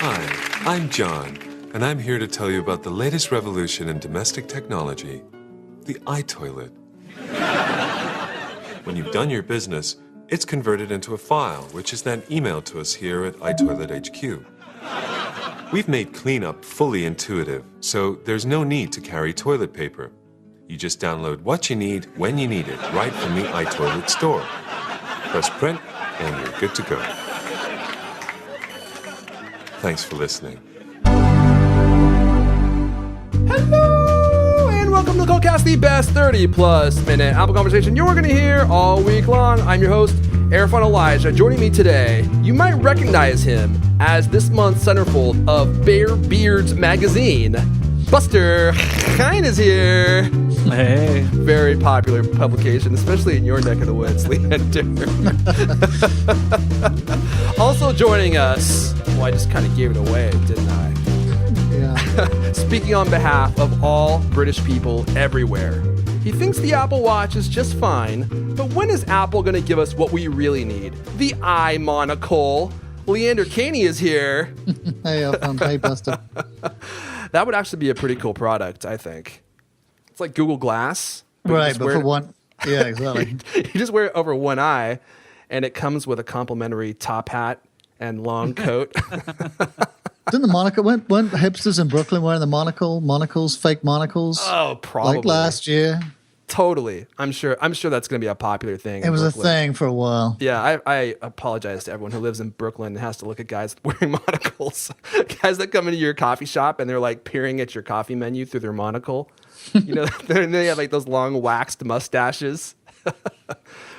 Hi, I'm John, and I'm here to tell you about the latest revolution in domestic technology, the iToilet. When you've done your business, it's converted into a file, which is then emailed to us here at iToilet HQ. We've made cleanup fully intuitive, so there's no need to carry toilet paper. You just download what you need when you need it, right from the iToilet store. Press print, and you're good to go. Thanks for listening. Hello, and welcome to the Cultcast, the best 30-plus minute Apple conversation you're going to hear all week long. I'm your host, Arifan Elijah. Joining me today, you might recognize him as this month's centerfold of Bear Beards magazine. Buster Hine is here. Hey. Very popular publication, especially in your neck of the woods, Leander. Also joining us, well, I just kind of gave it away, didn't I? Yeah. Speaking on behalf of all British people everywhere. He thinks the Apple Watch is just fine, but when is Apple going to give us what we really need? The eye monocle. Leander Caney is here. Hey, hey, Buster. That would actually be a pretty cool product, I think. It's like Google Glass. Right, but for one. Yeah, exactly. You just wear it over one eye, and it comes with a complimentary top hat and long coat. Didn't the monocle, weren't hipsters in Brooklyn wearing the monocles, fake monocles? Oh, probably. Like last year? Totally. I'm sure that's going to be a popular thing. It was Brooklyn. a thing for a while. Yeah, I apologize to everyone who lives in Brooklyn and has to look at guys wearing monocles. Guys that come into your coffee shop and they're like peering at your coffee menu through their monocle. You know, they have like those long waxed mustaches,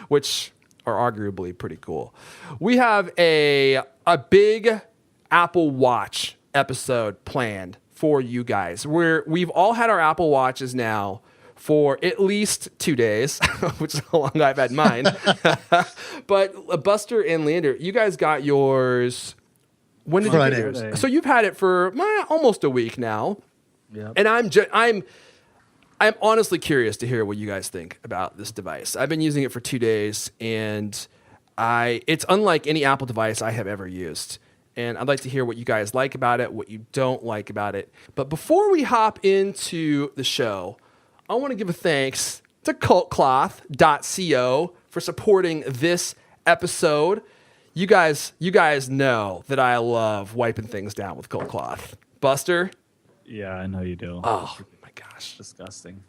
which are arguably pretty cool. We have a big Apple Watch episode planned for you guys. We've all had our Apple Watches now for at least 2 days, which is how long I've had mine. But Buster and Leander, you guys got yours. When did Friday. you get yours? So you've had it for almost a week now. Yep. And I'm honestly curious to hear what you guys think about this device. I've been using it for 2 days, and it's unlike any Apple device I have ever used. And I'd like to hear what you guys like about it, what you don't like about it. But before we hop into the show, I want to give a thanks to cultcloth.co for supporting this episode. You guys know that I love wiping things down with Cold Cloth. Buster? Yeah, I know you do. Oh, my gosh. Disgusting.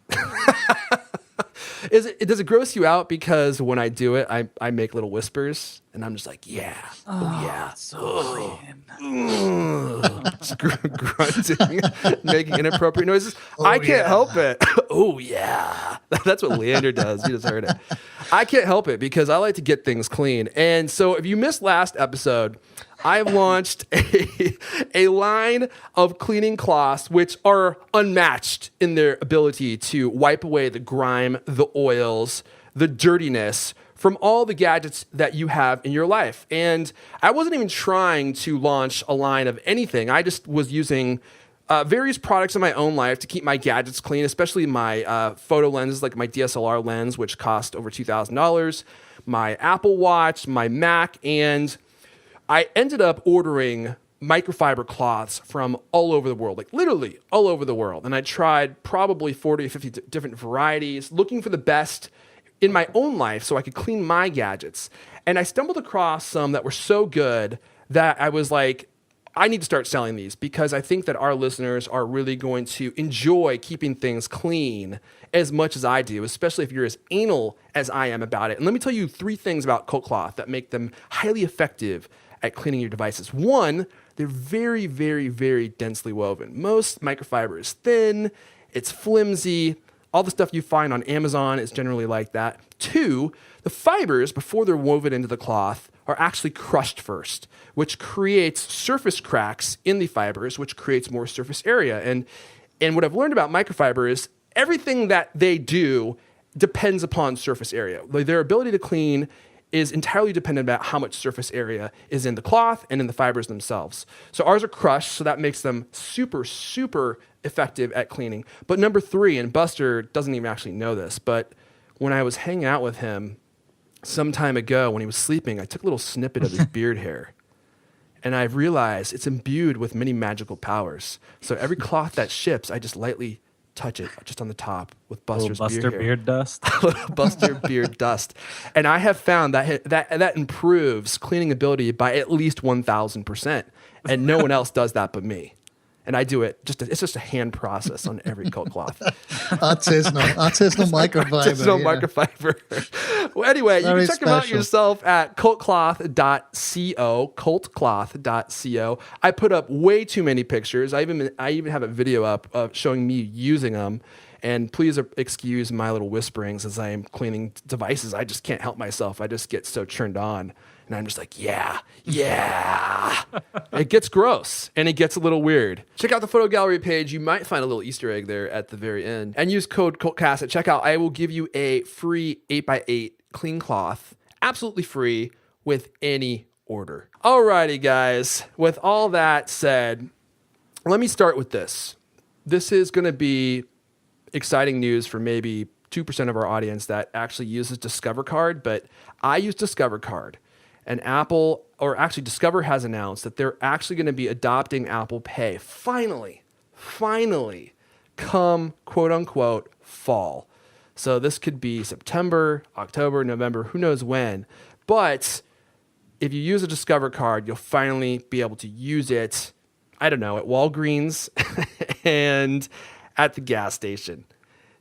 Does it gross you out because when I do it, I make little whispers and I'm just like, yeah, yeah. So Just grunting, making inappropriate noises. I can't help it. Oh, yeah. That's what Leander does. You just heard it. I can't help it because I like to get things clean. And so if you missed last episode, I've launched a line of cleaning cloths which are unmatched in their ability to wipe away the grime, the oils, the dirtiness from all the gadgets that you have in your life. And I wasn't even trying to launch a line of anything. I just was using various products in my own life to keep my gadgets clean, especially my photo lenses, like my DSLR lens, which cost over $2,000, my Apple Watch, my Mac, and I ended up ordering microfiber cloths from all over the world, like literally all over the world. And I tried probably 40 or 50 different varieties, looking for the best in my own life so I could clean my gadgets. And I stumbled across some that were so good that I was like, I need to start selling these because I think that our listeners are really going to enjoy keeping things clean as much as I do, especially if you're as anal as I am about it. And let me tell you 3 things about Coat Cloth that make them highly effective at cleaning your devices. One, they're very, very, very densely woven. Most microfiber is thin, it's flimsy. All the stuff you find on Amazon is generally like that. 2, the fibers, before they're woven into the cloth, are actually crushed first, which creates surface cracks in the fibers, which creates more surface area. And what I've learned about microfiber is everything that they do depends upon surface area. Like their ability to clean is entirely dependent about how much surface area is in the cloth and in the fibers themselves. So ours are crushed, so that makes them super, super effective at cleaning. But number 3, and Buster doesn't even actually know this, but when I was hanging out with him some time ago when he was sleeping, I took a little snippet of his beard hair. and I've realized it's imbued with many magical powers. So every cloth that ships, I just lightly touch it just on the top with Buster's Buster beard dust. Buster beard dust. And I have found that improves cleaning ability by at least 1,000%. And no one else does that but me. And I do it it's just a hand process on every coat cloth. Artisanal microfiber. Artisanal microfiber. Well, anyway, you can check them out yourself at cultcloth.co. I put up way too many pictures. I even have a video up of showing me using them. And please excuse my little whisperings as I am cleaning devices. I just can't help myself. I just get so turned on. And I'm just like, yeah. It gets gross and it gets a little weird. Check out the photo gallery page. You might find a little Easter egg there at the very end. And use code Cultcast at checkout. I will give you a free 8x8 clean cloth, absolutely free, with any order. Alrighty, guys. With all that said, let me start with this. This is going to be exciting news for maybe 2% of our audience that actually uses Discover Card, but I use Discover Card. And Discover has announced that they're actually going to be adopting Apple Pay. Finally, come quote unquote fall. So this could be September, October, November, who knows when. But if you use a Discover Card, you'll finally be able to use it, I don't know, at Walgreens and at the gas station.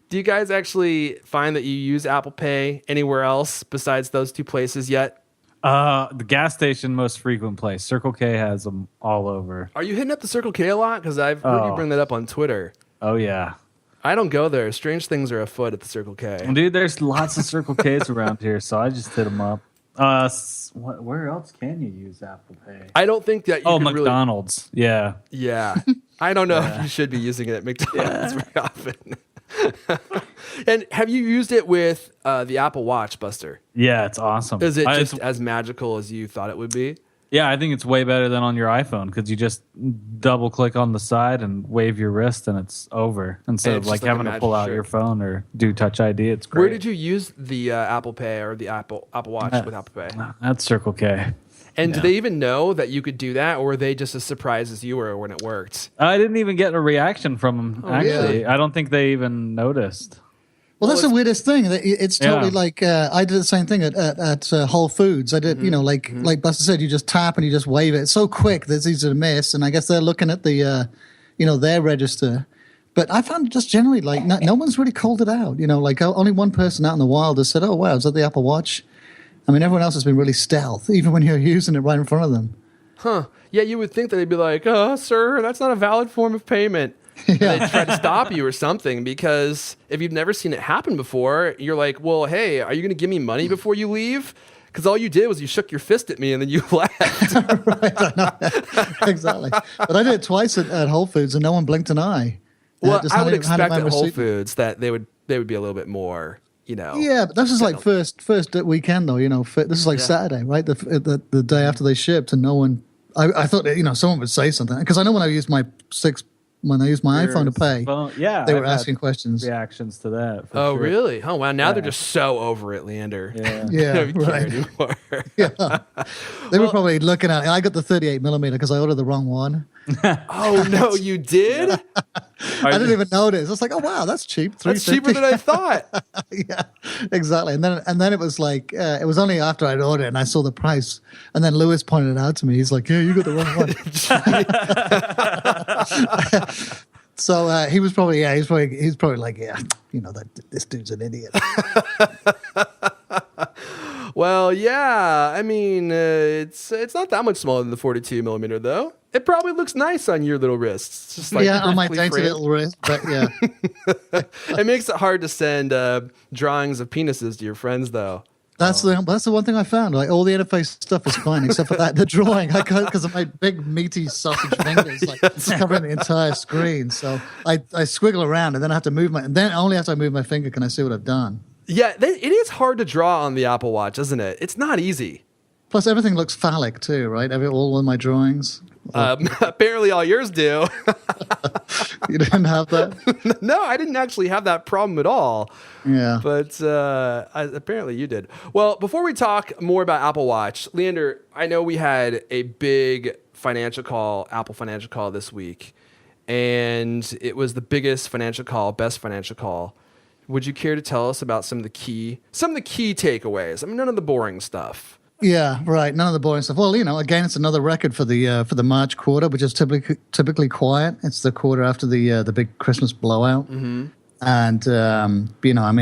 Do you guys actually find that you use Apple Pay anywhere else besides those two places yet? The gas station, most frequent place. Circle K has them all over. Are you hitting up the Circle K a lot? Because I've heard you bring that up on Twitter. Oh, yeah. I don't go there. Strange things are afoot at the Circle K. Dude, there's lots of Circle Ks around here, so I just hit them up. Where else can you use Apple Pay? I don't think that you can McDonald's. Yeah. I don't know if you should be using it at McDonald's very often. And have you used it with the Apple Watch, Buster? Yeah, it's awesome. Is it just as magical as you thought it would be? Yeah, I think it's way better than on your iPhone because you just double click on the side and wave your wrist and it's over. Instead of like having to pull out your phone or do Touch ID, it's great. Where did you use the Apple Pay or the Apple Watch with Apple Pay? That's Circle K. And do they even know that you could do that, or were they just as surprised as you were when it worked? I didn't even get a reaction from them, actually. Yeah. I don't think they even noticed. Well, that's the weirdest thing. It's totally like I did the same thing at Whole Foods. I did, like Buster said, you just tap and you just wave it. It's so quick that it's easy to miss. And I guess they're looking at the, their register. But I found just generally like no one's really called it out. Like only one person out in the wild has said, "Oh wow, is that the Apple Watch?" I mean, everyone else has been really stealth, even when you're using it right in front of them. Huh. Yeah, you would think that they'd be like, "Oh, sir, that's not a valid form of payment." Yeah. They'd try to stop you or something, because if you've never seen it happen before, you're like, well, hey, are you going to give me money before you leave? Because all you did was you shook your fist at me and then you left. Right, I know. Exactly. But I did it twice at Whole Foods and no one blinked an eye. Well, I would expect at Whole Foods that they would be a little bit more... Yeah, but this is like first weekend though. This is like Saturday, right? The day after they shipped, and no one. I thought someone would say something, because I know when I used my iPhone to pay, they were asking questions. Reactions to that. Oh, sure. Really? Oh, wow. Now they're just so over it, Leander. Yeah, right. Yeah, they were probably looking at it. I got the 38mm because I ordered the wrong one. Oh no, you did? I didn't even notice. I was like, oh wow, that's cheap. That's cheaper than I thought. Yeah, exactly. And then it was like it was only after I'd ordered it and I saw the price, and then Lewis pointed it out to me. He's like, yeah, you got the wrong one. So he was probably like, yeah, this dude's an idiot. Well, yeah. I mean, it's not that much smaller than the 42mm though. It probably looks nice on your little wrists. It's just like on my dainty little wrist, but yeah. It makes it hard to send drawings of penises to your friends, though. That's the one thing I found. Like all the interface stuff is fine except for the drawing. I got because of my big meaty sausage fingers, like covering the entire screen. So I squiggle around and then I have to move and then only after I move my finger can I see what I've done. Yeah, it is hard to draw on the Apple Watch, isn't it? It's not easy. Plus, everything looks phallic too, right? All of my drawings. Apparently, all yours do. You didn't have that? No, I didn't actually have that problem at all. Yeah. But apparently you did. Well, before we talk more about Apple Watch, Leander, I know we had a big Apple financial call this week, and it was the biggest financial call, best financial call. Would you care to tell us about some of the key takeaways? I mean, none of the boring stuff. Yeah, right. None of the boring stuff. Well, again, it's another record for the March quarter, which is typically quiet. It's the quarter after the big Christmas blowout. Mm-hmm. And,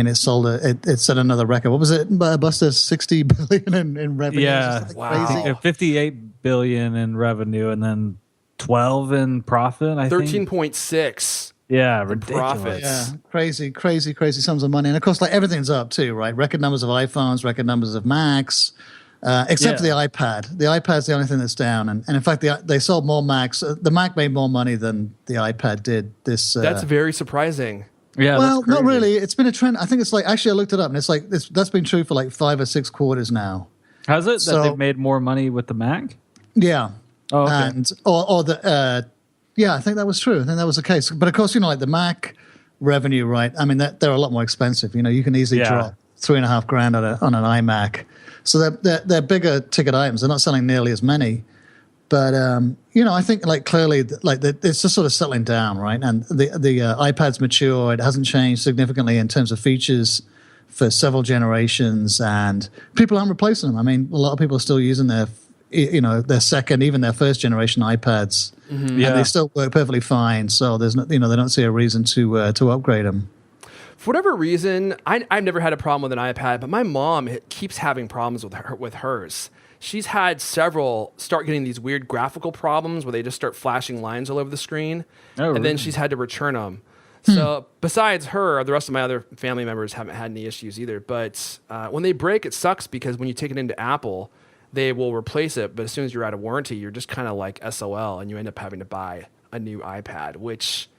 it sold it set another record. What was it, Buster? 60 billion in revenue? Yeah. Wow. Crazy. 58 billion in revenue and then 12 in profit, I think. 13.6. Yeah, ridiculous. Profits. Yeah, crazy sums of money. And of course, like everything's up too, right? Record numbers of iPhones, record numbers of Macs, except for the iPad. The iPad's the only thing that's down. And in fact, they sold more Macs. The Mac made more money than the iPad did this. That's very surprising. Yeah, well, not really. It's been a trend. I think it's like, actually, I looked it up, and it's like that's been true for like 5 or 6 quarters now. Has it that they've made more money with the Mac? Yeah. Oh, okay. And I think that was true. I think that was the case. But of course, like the Mac revenue, right? I mean, they're a lot more expensive. You can easily drop $3,500 on an iMac. So they're bigger ticket items. They're not selling nearly as many. But I think like clearly like it's just sort of settling down, right? And the iPad's mature. It hasn't changed significantly in terms of features for several generations, and people aren't replacing them. I mean, a lot of people are still using their second, even their first generation iPads, and they still work perfectly fine. So there's no, they don't see a reason to upgrade them. For whatever reason, I've never had a problem with an iPad, but my mom keeps having problems with hers. She's had several start getting these weird graphical problems where they just start flashing lines all over the screen, and then she's had to return them. So besides her, the rest of my other family members haven't had any issues either. But when they break, it sucks because when you take it into Apple, they will replace it. But as soon as you're out of warranty, you're just kind of like SOL, and you end up having to buy a new iPad, which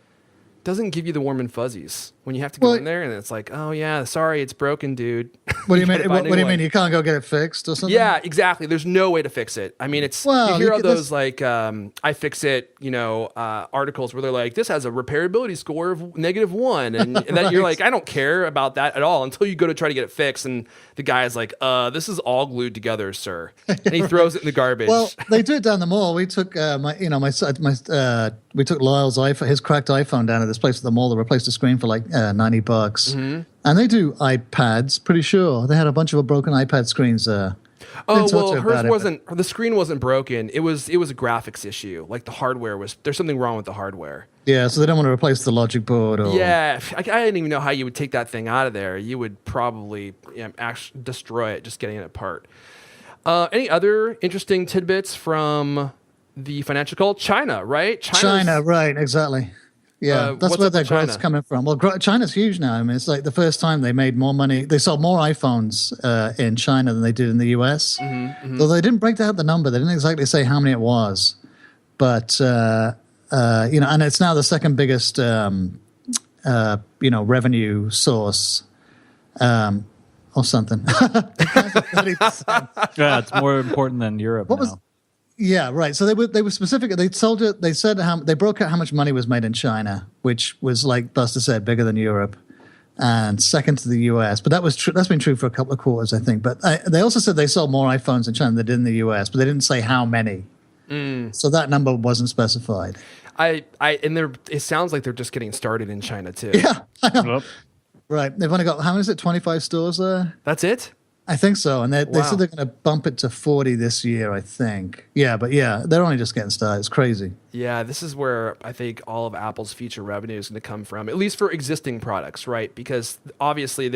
doesn't give you the warm and fuzzies when you have to go in there and it's like, oh yeah, sorry, it's broken, dude. What do you mean? What do you mean? You can't go get it fixed or something? Yeah, exactly. There's no way to fix it. I mean, it's you hear all those like iFixit, articles where they're like, this has a repairability score of -1, and then you're like, I don't care about that at all until you go to try to get it fixed, and the guy is like, this is all glued together, sir, and he throws it in the garbage. Well, they do it down the mall. We took we took Lyle's iPhone, his cracked iPhone, down to this place at the mall that replaced the screen for like $90. Mm-hmm. And they do iPads, pretty sure. They had a bunch of broken iPad screens there. Oh, well, hers wasn't, the screen wasn't broken. It was a graphics issue. Like the hardware there's something wrong with the hardware. Yeah, so they don't want to replace the logic board. Yeah, I didn't even know how you would take that thing out of there. You would probably actually destroy it just getting it apart. Any other interesting tidbits from the financial call? China, right? China, right, exactly. Yeah, that's where their growth's coming from. Well, China's huge now. I mean, it's like the first time they made more money. They sold more iPhones in China than they did in the US. Though they didn't break out the number. They didn't exactly say how many it was. But, and it's now the second biggest, revenue source or something. Yeah, it's more important than Europe now. Yeah, right. So they were specific. They told it. They said they broke out how much money was made in China, which was, like Buster said, bigger than Europe, and second to the US. But that was true. That's been true for a couple of quarters, I think. But they also said they sold more iPhones in China than they did in the US, but they didn't say how many. So that number wasn't specified. It sounds like they're just getting started in China too. Yeah, I know. Yep. Right. They've only got, how many is it? 25 stores there. That's it. I think so, and they said they're going to bump it to 40 this year, I think. Yeah, but they're only just getting started. It's crazy. Yeah, this is where I think all of Apple's future revenue is going to come from, at least for existing products, right? Because obviously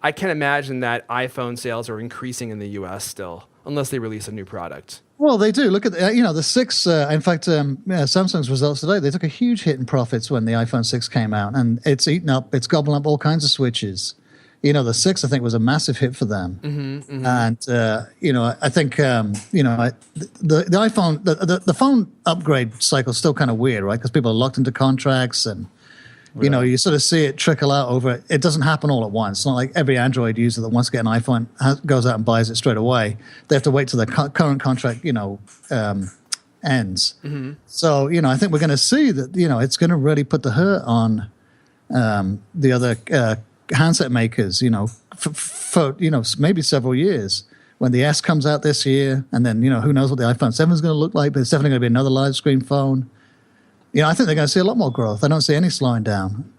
I can't imagine that iPhone sales are increasing in the U.S. still, unless they release a new product. Well, they do. Look at the 6. In fact, Samsung's results today, they took a huge hit in profits when the iPhone 6 came out, and it's gobbling up all kinds of switches. The 6, I think, was a massive hit for them. And, I think, the iPhone, the phone upgrade cycle is still kind of weird, right? Because people are locked into contracts and, you sort of see it trickle out over. It doesn't happen all at once. It's not like every Android user that wants to get an iPhone goes out and buys it straight away. They have to wait till the current contract, ends. So, I think we're going to see that, it's going to really put the hurt on the other handset makers, for maybe several years, when the S comes out this year, and then, who knows what the iPhone 7 is going to look like, but it's definitely going to be another large screen phone. I think they're going to see a lot more growth. I don't see any slowing down.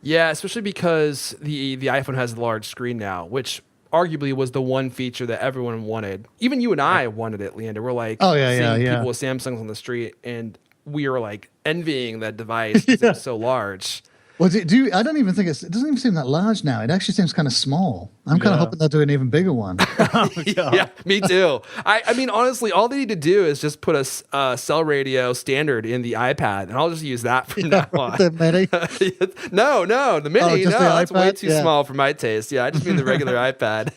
Yeah, especially because the iPhone has a large screen now, which arguably was the one feature that everyone wanted. Even you and I wanted it, Leander. We're like seeing people with Samsungs on the street, and we were like envying that device because it was so large. Well, I don't even think it doesn't even seem that large now. It actually seems kind of small. I'm kind of hoping they'll do an even bigger one. Yeah, me too. I mean, honestly, all they need to do is just put a cell radio standard in the iPad, and I'll just use that from now on. The Mini? No, the Mini, that's way too Yeah. small for my taste. Yeah, I just mean the regular iPad.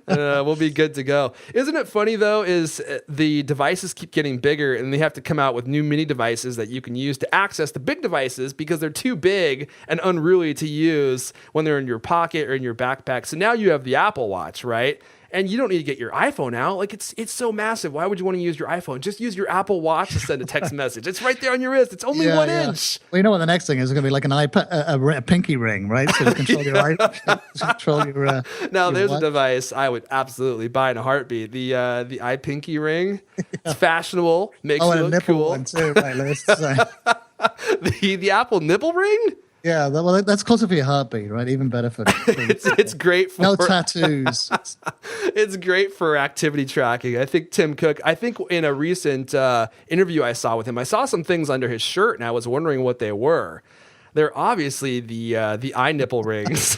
We'll be good to go. Isn't it funny, though, is the devices keep getting bigger, and they have to come out with new mini devices that you can use to access the big devices because they're too big and unruly to use when they're in your pocket or in your backpack. So now you have the Apple Watch, right? And you don't need to get your iPhone out. Like it's so massive. Why would you want to use your iPhone? Just use your Apple Watch to send a text message. It's right there on your wrist. It's only 1 inch. Well, you know what the next thing is? It's going to be like an iPad, a pinky ring, right? So you control your Now, there's watch. a device I would absolutely buy in a heartbeat. The iPinky ring. It's fashionable. Makes and you a look nipple cool. one too, right? The Apple nipple ring. Yeah, well, that's closer for your heartbeat, right? Even better for It's great for no tattoos. It's great for activity tracking. I think Tim Cook, in a recent interview I saw with him, I saw some things under his shirt and I was wondering what they were. They're obviously the eye nipple rings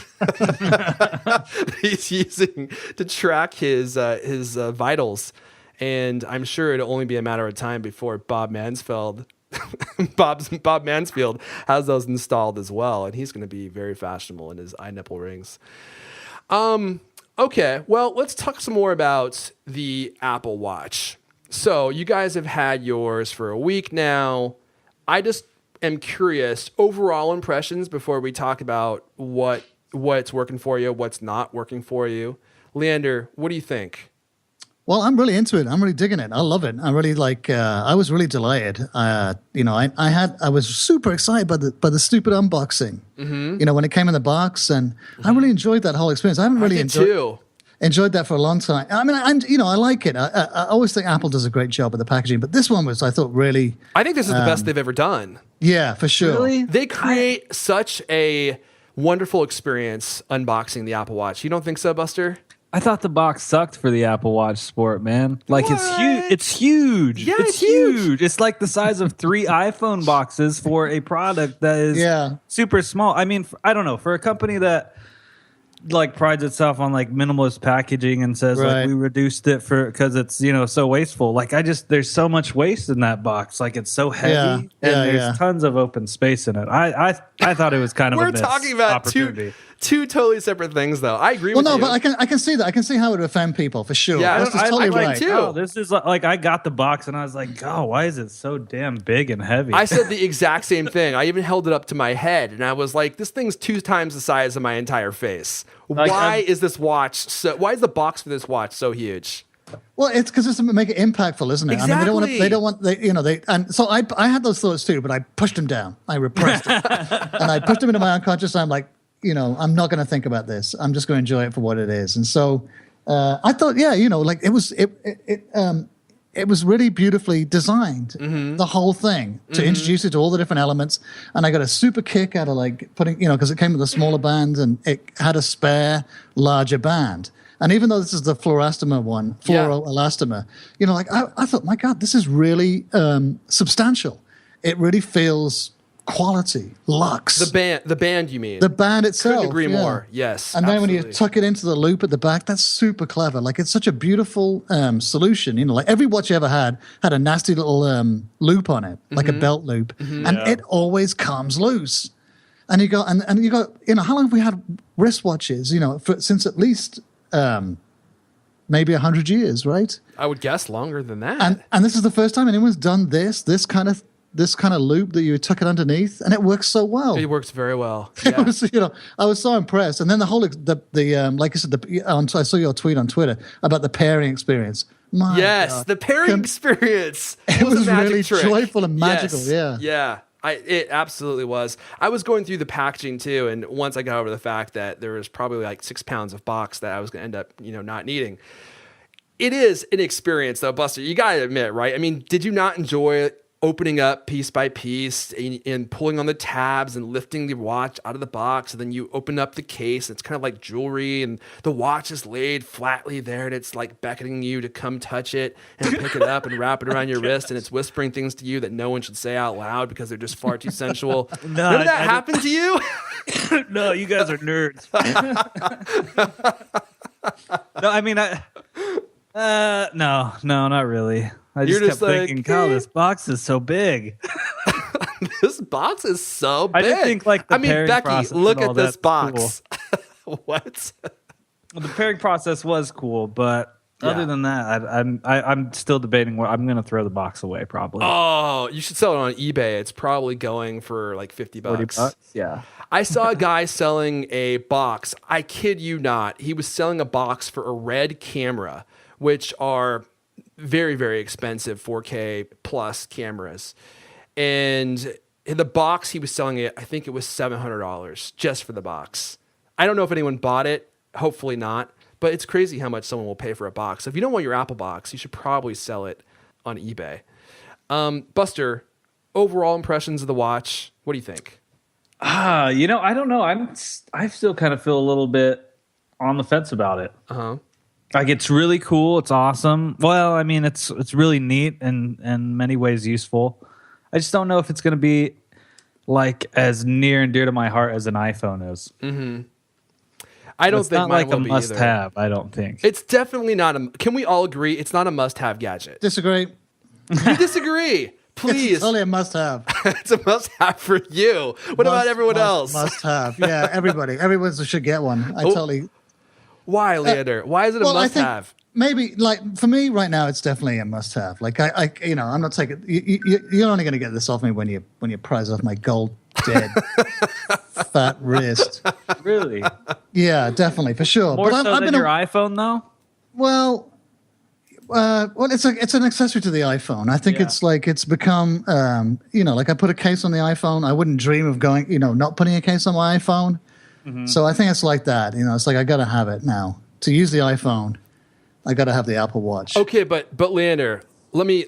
he's using to track his vitals. And I'm sure it'll only be a matter of time before Bob Mansfield has those installed as well, and he's going to be very fashionable in his eye nipple rings. Okay, well, let's talk some more about the Apple Watch. So you guys have had yours for a week now. I just am curious, overall impressions before we talk about what's working for you, what's not working for you. Leander, what do you think? Well, I'm really into it. I'm really digging it. I love it. I really I was really delighted. I was super excited by the stupid unboxing. Mm-hmm. When it came in the box, and I really enjoyed that whole experience. I haven't really enjoyed that for a long time. I mean, I like it. I always think Apple does a great job with the packaging, but this one was, I thought, really. I think this is the best they've ever done. Yeah, for sure. Really? They create such a wonderful experience unboxing the Apple Watch. You don't think so, Buster? I thought the box sucked for the Apple Watch Sport, man. Like, it's huge. It's huge. Yeah, it's huge. It's like the size of 3 iPhone boxes for a product that is super small. I mean, I don't know. For a company that like prides itself on like minimalist packaging and says like we reduced it because it's so wasteful. Like there's so much waste in that box. Like it's so heavy and there's tons of open space in it. I thought it was kind of a missed talking about opportunity. Two totally separate things, though. I agree with you. Well, no, but I can see that. I can see how it would offend people for sure. Yeah, that's totally right. too. Oh, this is like I got the box and I was like, oh, why is it so damn big and heavy? I said the exact same thing. I even held it up to my head and I was like, this thing's 2 times the size of my entire face. Why is the box for this watch so huge? Well, it's because it's to make it impactful, isn't it? Exactly. I mean, they don't want, and so I had those thoughts too, but I pushed them down. I repressed it. And I pushed them into my unconscious. I'm like, I'm not going to think about this. I'm just going to enjoy it for what it is. And so I thought, it was really beautifully designed, the whole thing, to introduce it to all the different elements. And I got a super kick out of like putting, because it came with a smaller band and it had a spare larger band. And even though this is the fluoroelastomer one, I thought, my God, this is really substantial. It really feels quality, luxe. The band, you mean? The band itself. Couldn't agree more. Yes. And then when you tuck it into the loop at the back, that's super clever. Like it's such a beautiful solution. Like every watch you ever had a nasty little loop on it, like a belt loop, and it always comes loose. And you go, and you go, how long have we had wristwatches? Since at least maybe 100 years, right? I would guess longer than that. And this is the first time anyone's done this kind of loop that you tuck it underneath, and it works so well. It works very well. Yeah. It was, I was so impressed. And then the whole, like I said, I saw your tweet on Twitter about the pairing experience. My God. The pairing experience. It was a magic really trick. joyful and magical. Yes. Yeah. It absolutely was. I was going through the packaging too, and once I got over the fact that there was probably like 6 pounds of box that I was going to end up, not needing. it is an experience, though, Buster. You got to admit, right? I mean, did you not enjoy opening up piece by piece and pulling on the tabs and lifting the watch out of the box? And then you open up the case, and it's kind of like jewelry, and the watch is laid flatly there, and it's like beckoning you to come touch it and pick it up and wrap it around your wrist, and it's whispering things to you that no one should say out loud because they're just far too sensual. None of that happened to you? No, you guys are nerds. No, I mean, no, not really. I just kept thinking, God, this box is so big. This box is so big. I didn't think like the pairing Becky, process look and all at this that's box. Cool. What? Well, the pairing process was cool, but other than that, I'm still debating where I'm going to throw the box away. Probably. Oh, you should sell it on eBay. It's probably going for like $50. $40. Yeah. I saw a guy selling a box. I kid you not. He was selling a box for a Red camera, which are very, very expensive 4K plus cameras. And in the box he was selling it, I think it was $700 just for the box. I don't know if anyone bought it. Hopefully not. But it's crazy how much someone will pay for a box. If you don't want your Apple box, you should probably sell it on eBay. Buster, overall impressions of the watch. What do you think? I don't know. I still kind of feel a little bit on the fence about it. Like, it's really cool. It's awesome. Well, I mean, it's really neat and in many ways useful. I just don't know if it's going to be like as near and dear to my heart as an iPhone is. Mm-hmm. I don't think it's not like a must-have. I don't think it's definitely not a. Can we all agree it's not a must-have gadget? Disagree. You disagree? Please. It's only a must-have. It's a must-have for you. What about everyone else? Must-have. Yeah, everybody. Everyone should get one. I totally. Why, Leander? Why is it a must-have? Maybe, like, for me right now, it's definitely a must-have. Like, I'm not taking. You're only going to get this off me when you prize off my gold dead fat wrist. Really? Yeah, definitely, for sure. More so than your iPhone, though. Well, it's an accessory to the iPhone. I think it's become, like I put a case on the iPhone. I wouldn't dream of going, not putting a case on my iPhone. Mm-hmm. So I think it's like that. It's like I got to have it now to use the iPhone. I got to have the Apple Watch. Okay, but Leander, let me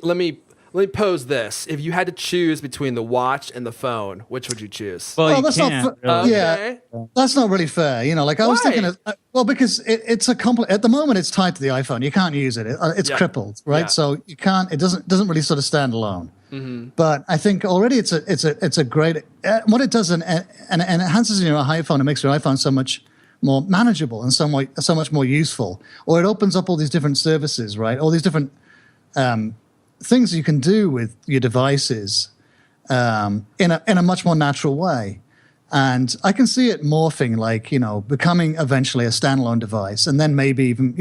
pose this: if you had to choose between the watch and the phone, which would you choose? Well, that's can't. Not yeah, that's not really fair. Like I was thinking, because it's a at the moment it's tied to the iPhone. You can't use it. It's crippled, right? Yeah. So you can't. It doesn't really sort of stand alone. Mm-hmm. But I think already it's a great what it does and it enhances your iPhone. It makes your iPhone so much more manageable and so much more useful. Or it opens up all these different services, right? All these different things you can do with your devices in a much more natural way. And I can see it morphing, like, becoming eventually a standalone device, and then maybe even,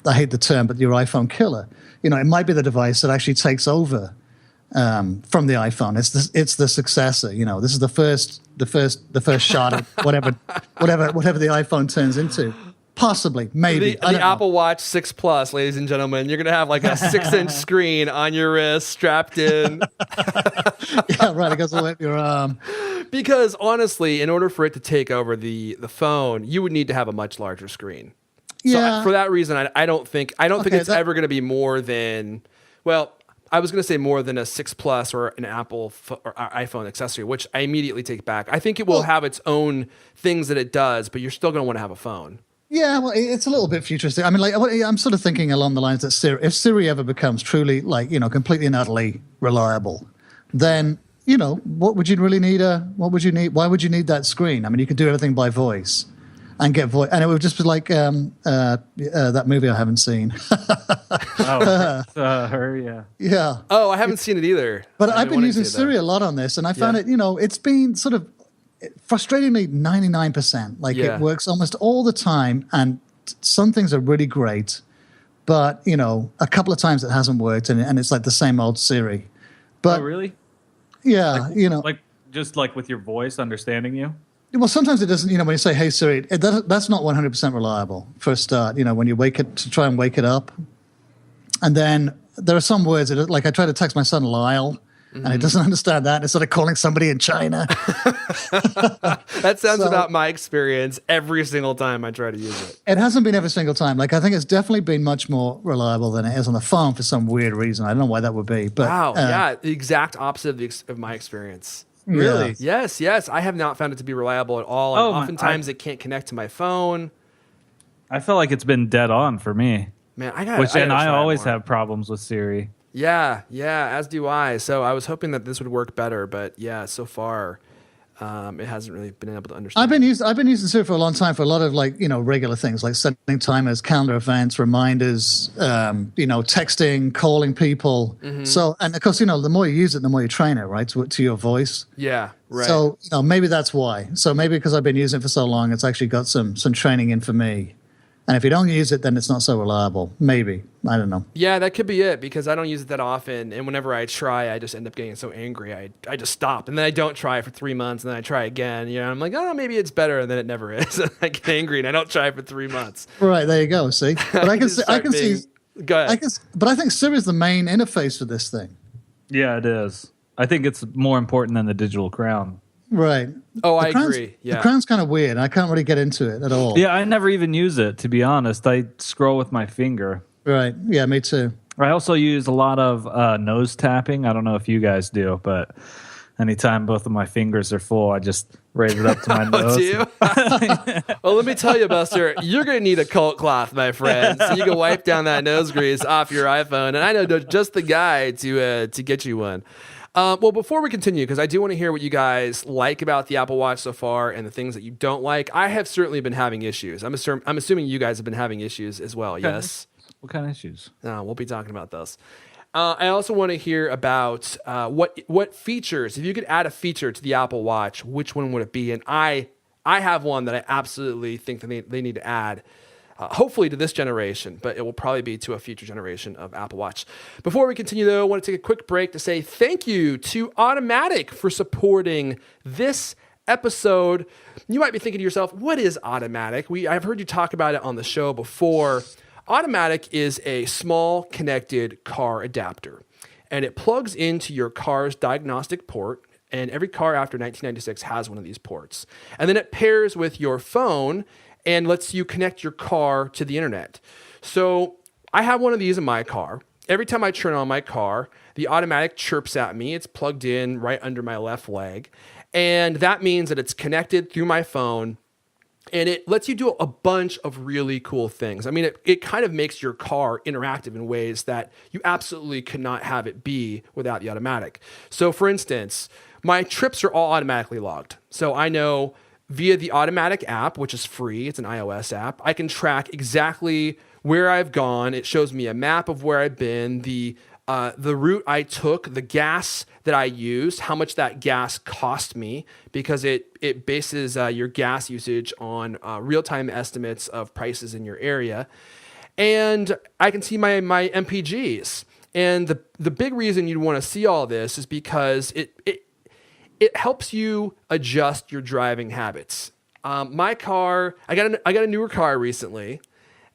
I hate the term, but your iPhone killer. It might be the device that actually takes over from the iPhone. It's the successor. This is the first shot at whatever the iPhone turns into. Possibly, maybe. The Apple Watch 6 Plus, ladies and gentlemen. You're going to have like a 6-inch screen on your wrist, strapped in. Yeah, right. It goes all the way up your arm. Because honestly, in order for it to take over the phone, you would need to have a much larger screen. Yeah. So for that reason, I don't think it's ever going to be more than, well, I was going to say more than a 6 Plus or an Apple or iPhone accessory, which I immediately take back. I think it will have its own things that it does, but you're still going to want to have a phone. Yeah, well, it's a little bit futuristic. I mean, like, I'm sort of thinking along the lines that if Siri ever becomes truly, like, completely and utterly reliable, then, what would you really need? What would you need? Why would you need that screen? I mean, you could do everything by voice and get voice, and it would just be like that movie I haven't seen. Her, yeah. Yeah. Oh, I haven't seen it either. But I've been using Siri a lot on this, and I found it, it's been sort of frustratingly 99%. Like it works almost all the time, and some things are really great, but a couple of times it hasn't worked, and it's like the same old Siri. But really? Yeah, like just like with your voice understanding you. Well, sometimes it doesn't. When you say "Hey Siri," that's not 100% reliable for a start. When you try and wake it up, and then there are some words that, like, I try to text my son Lyle, and it doesn't understand that. It's sort of calling somebody in China. That sounds about my experience every single time I try to use it. It hasn't been every single time. Like, I think it's definitely been much more reliable than it is on the phone for some weird reason. I don't know why that would be. But wow, the exact opposite of my experience. Really? Yeah. Yes. I have not found it to be reliable at all. And oftentimes it can't connect to my phone. I feel like it's been dead on for me. Man, I always have problems with Siri. Yeah, as do I. So I was hoping that this would work better, but yeah, so far it hasn't really been able to understand. I've been using Siri for a long time for a lot of regular things like setting timers, calendar events, reminders, texting, calling people. Mm-hmm. So, and of course, the more you use it, the more you train it, right, to your voice. Yeah, right. So maybe that's why. So maybe because I've been using it for so long, it's actually got some training in for me. And if you don't use it, then it's not so reliable. Maybe. I don't know. Yeah, that could be it, because I don't use it that often. And whenever I try, I just end up getting so angry. I just stop. And then I don't try it for 3 months. And then I try again. I'm like, oh, maybe it's better. And then it never is. I get angry and I don't try it for 3 months. Right. There you go. See? But I can see. Go ahead. But I think Siri is the main interface for this thing. Yeah, it is. I think it's more important than the digital crown. Right. Oh, I agree. Yeah. The crown's kind of weird. I can't really get into it at all. Yeah, I never even use it, to be honest. I scroll with my finger. Right. Yeah, me too. I also use a lot of nose tapping. I don't know if you guys do, but anytime both of my fingers are full, I just raise it up to my nose. Do you? Well, let me tell you, Buster, you're going to need a Cult cloth, my friend, so you can wipe down that nose grease off your iPhone. And I know just the guy to get you one. Well, before we continue, because I do want to hear what you guys like about the Apple Watch so far and the things that you don't like. I have certainly been having issues. I'm assuming you guys have been having issues as well, yes? What kind of issues? We'll be talking about those. I also want to hear about what features, if you could add a feature to the Apple Watch, which one would it be? And I have one that I absolutely think that they need to add. Hopefully to this generation, but it will probably be to a future generation of Apple Watch. Before we continue, though, I want to take a quick break to say thank you to Automatic for supporting this episode. You might be thinking to yourself, what is Automatic? I've heard you talk about it on the show before. Automatic is a small connected car adapter, and it plugs into your car's diagnostic port. And every car after 1996 has one of these ports. And then it pairs with your phone and lets you connect your car to the internet. So I have one of these in my car. Every time I turn on my car, the Automatic chirps at me. It's plugged in right under my left leg. And that means that it's connected through my phone. And it lets you do a bunch of really cool things. I mean, it kind of makes your car interactive in ways that you absolutely could not have it be without the Automatic. So for instance, my trips are all automatically logged. So I know via the Automatic app, which is free, it's an iOS app, I can track exactly where I've gone. It shows me a map of where I've been, the route I took, the gas that I used, how much that gas cost me, because it bases your gas usage on real-time estimates of prices in your area. And I can see my MPGs. And the big reason you'd want to see all this is because it helps you adjust your driving habits. My car, I got a newer car recently,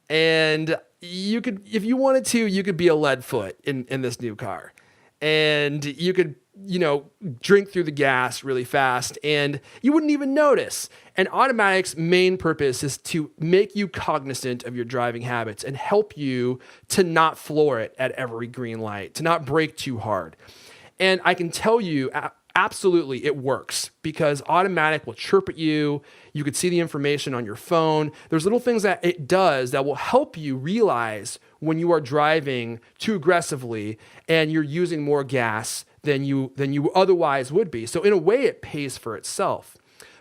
and you could, if you wanted to, you could be a lead foot in this new car, and you could, drink through the gas really fast, and you wouldn't even notice. And Automatic's main purpose is to make you cognizant of your driving habits and help you to not floor it at every green light, to not brake too hard. And I can tell you, absolutely, it works, because Automatic will chirp at you. You could see the information on your phone. There's little things that it does that will help you realize when you are driving too aggressively and you're using more gas than you otherwise would be. So in a way, it pays for itself.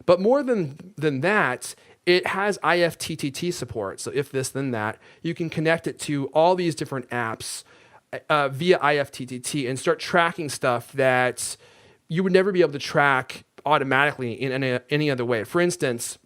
But more than that, it has IFTTT support. So if this, then that. You can connect it to all these different apps via IFTTT and start tracking stuff that you would never be able to track automatically in any other way. For instance,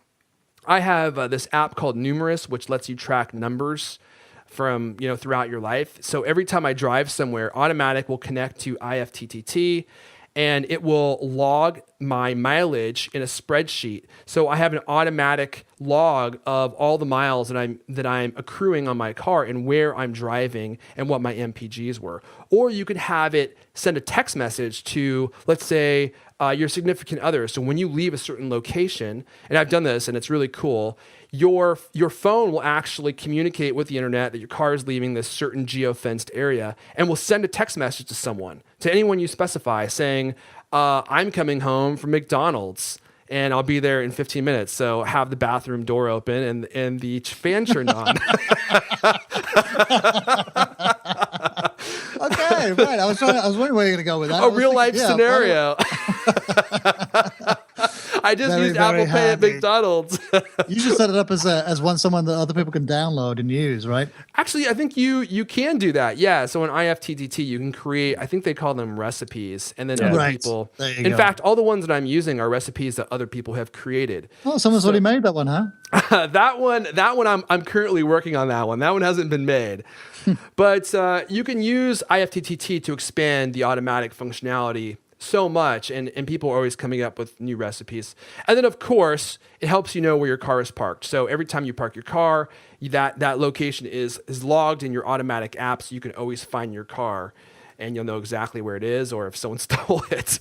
I have this app called Numerous, which lets you track numbers from throughout your life. So every time I drive somewhere, Automatic will connect to IFTTT, and it will log my mileage in a spreadsheet. So I have an automatic log of all the miles that I'm accruing on my car and where I'm driving and what my MPGs were. Or you could have it send a text message to, let's say, your significant other. So when you leave a certain location, and I've done this and it's really cool, your phone will actually communicate with the internet that your car is leaving this certain geofenced area and will send a text message to someone, to anyone you specify, saying, I'm coming home from McDonald's and I'll be there in 15 minutes. So have the bathroom door open and the fan turned on. Okay, right. I was wondering where you're going to go with that. A real life scenario. I just used Apple Pay at McDonald's. You should set it up as someone that other people can download and use, right? Actually, I think you can do that. Yeah. So in IFTTT, you can create, I think they call them recipes, and then other people. There you go. Fact, all the ones that I'm using are recipes that other people have created. Oh, someone's already made that one, huh? That one, I'm currently working on that one. That one hasn't been made. But you can use IFTTT to expand the automatic functionality so much, and people are always coming up with new recipes. And then, of course, it helps you know where your car is parked. So every time you park your car, that location is logged in your automatic app, so you can always find your car, and you'll know exactly where it is or if someone stole it.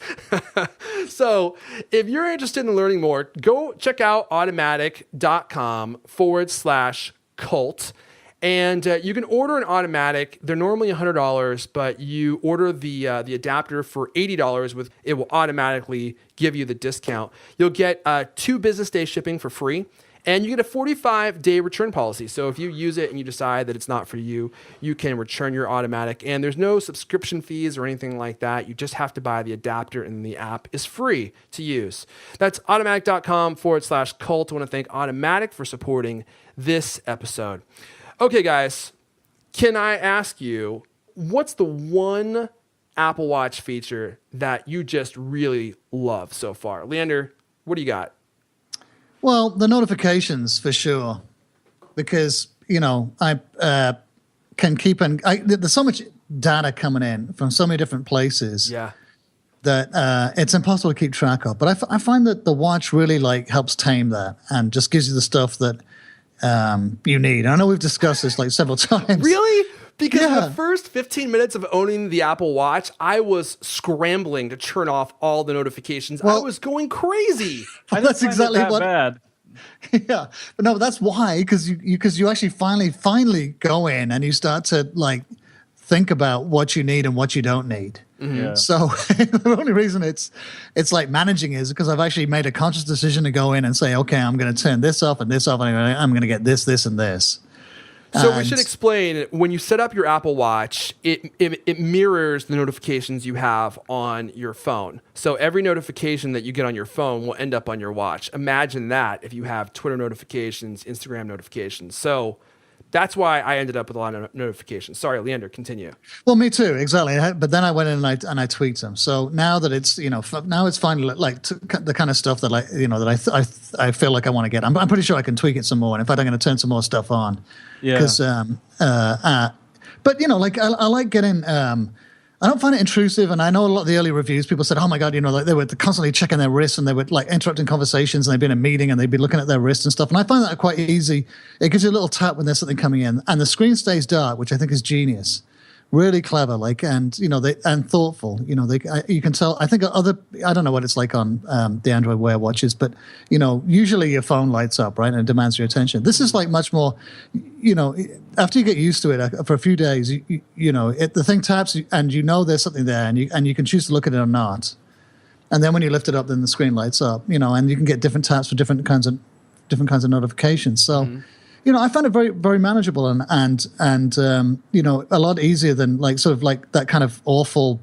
So if you're interested in learning more, go check out automatic.com/cult. And you can order an automatic. They're normally $100, but you order the adapter for $80. It will automatically give you the discount. You'll get 2 business day shipping for free, and you get a 45-day return policy. So if you use it and you decide that it's not for you, you can return your automatic. And there's no subscription fees or anything like that. You just have to buy the adapter, and the app is free to use. That's automatic.com/cult. I want to thank Automatic for supporting this episode. Okay, guys, can I ask you, what's the one Apple Watch feature that you just really love so far? Leander, what do you got? Well, the notifications for sure, because, I can keep there's so much data coming in from so many different places that it's impossible to keep track of. But I find that the watch really helps tame that and just gives you the stuff that you need. I know we've discussed this several times. Really? Because for the first 15 minutes of owning the Apple Watch, I was scrambling to turn off all the notifications. I was going crazy. That's exactly what. Bad. Yeah, but no, that's why, because you actually finally go in and you start to think about what you need and what you don't need. Mm-hmm. Yeah. So the only reason it's managing is because I've actually made a conscious decision to go in and say, okay, I'm going to turn this off and this off, and I'm going to get this, and this. So we should explain, when you set up your Apple Watch, it mirrors the notifications you have on your phone. So every notification that you get on your phone will end up on your watch. Imagine that if you have Twitter notifications, Instagram notifications. So that's why I ended up with a lot of notifications. Sorry, Leander, continue. Well, me too, exactly. But then I went in and I tweaked them. So now that it's now it's finally the kind of stuff that I feel like I want to get. I'm pretty sure I can tweak it some more. And in fact, I'm going to turn some more stuff on. Yeah. Because but I like getting. I don't find it intrusive, and I know a lot of the early reviews, people said, oh my God, they were constantly checking their wrists, and they were interrupting conversations, and they'd be in a meeting, and they'd be looking at their wrists and stuff. And I find that quite easy. It gives you a little tap when there's something coming in, and the screen stays dark, which I think is genius. Really clever, and thoughtful. You can tell. I think I don't know what it's like on the Android Wear watches, but usually your phone lights up, right, and it demands your attention. This is much more. After you get used to it for a few days, the thing taps, and there's something there, and you can choose to look at it or not. And then when you lift it up, then the screen lights up. And you can get different taps for different kinds of notifications. So. Mm-hmm. I find it very, very manageable and a lot easier than that kind of awful,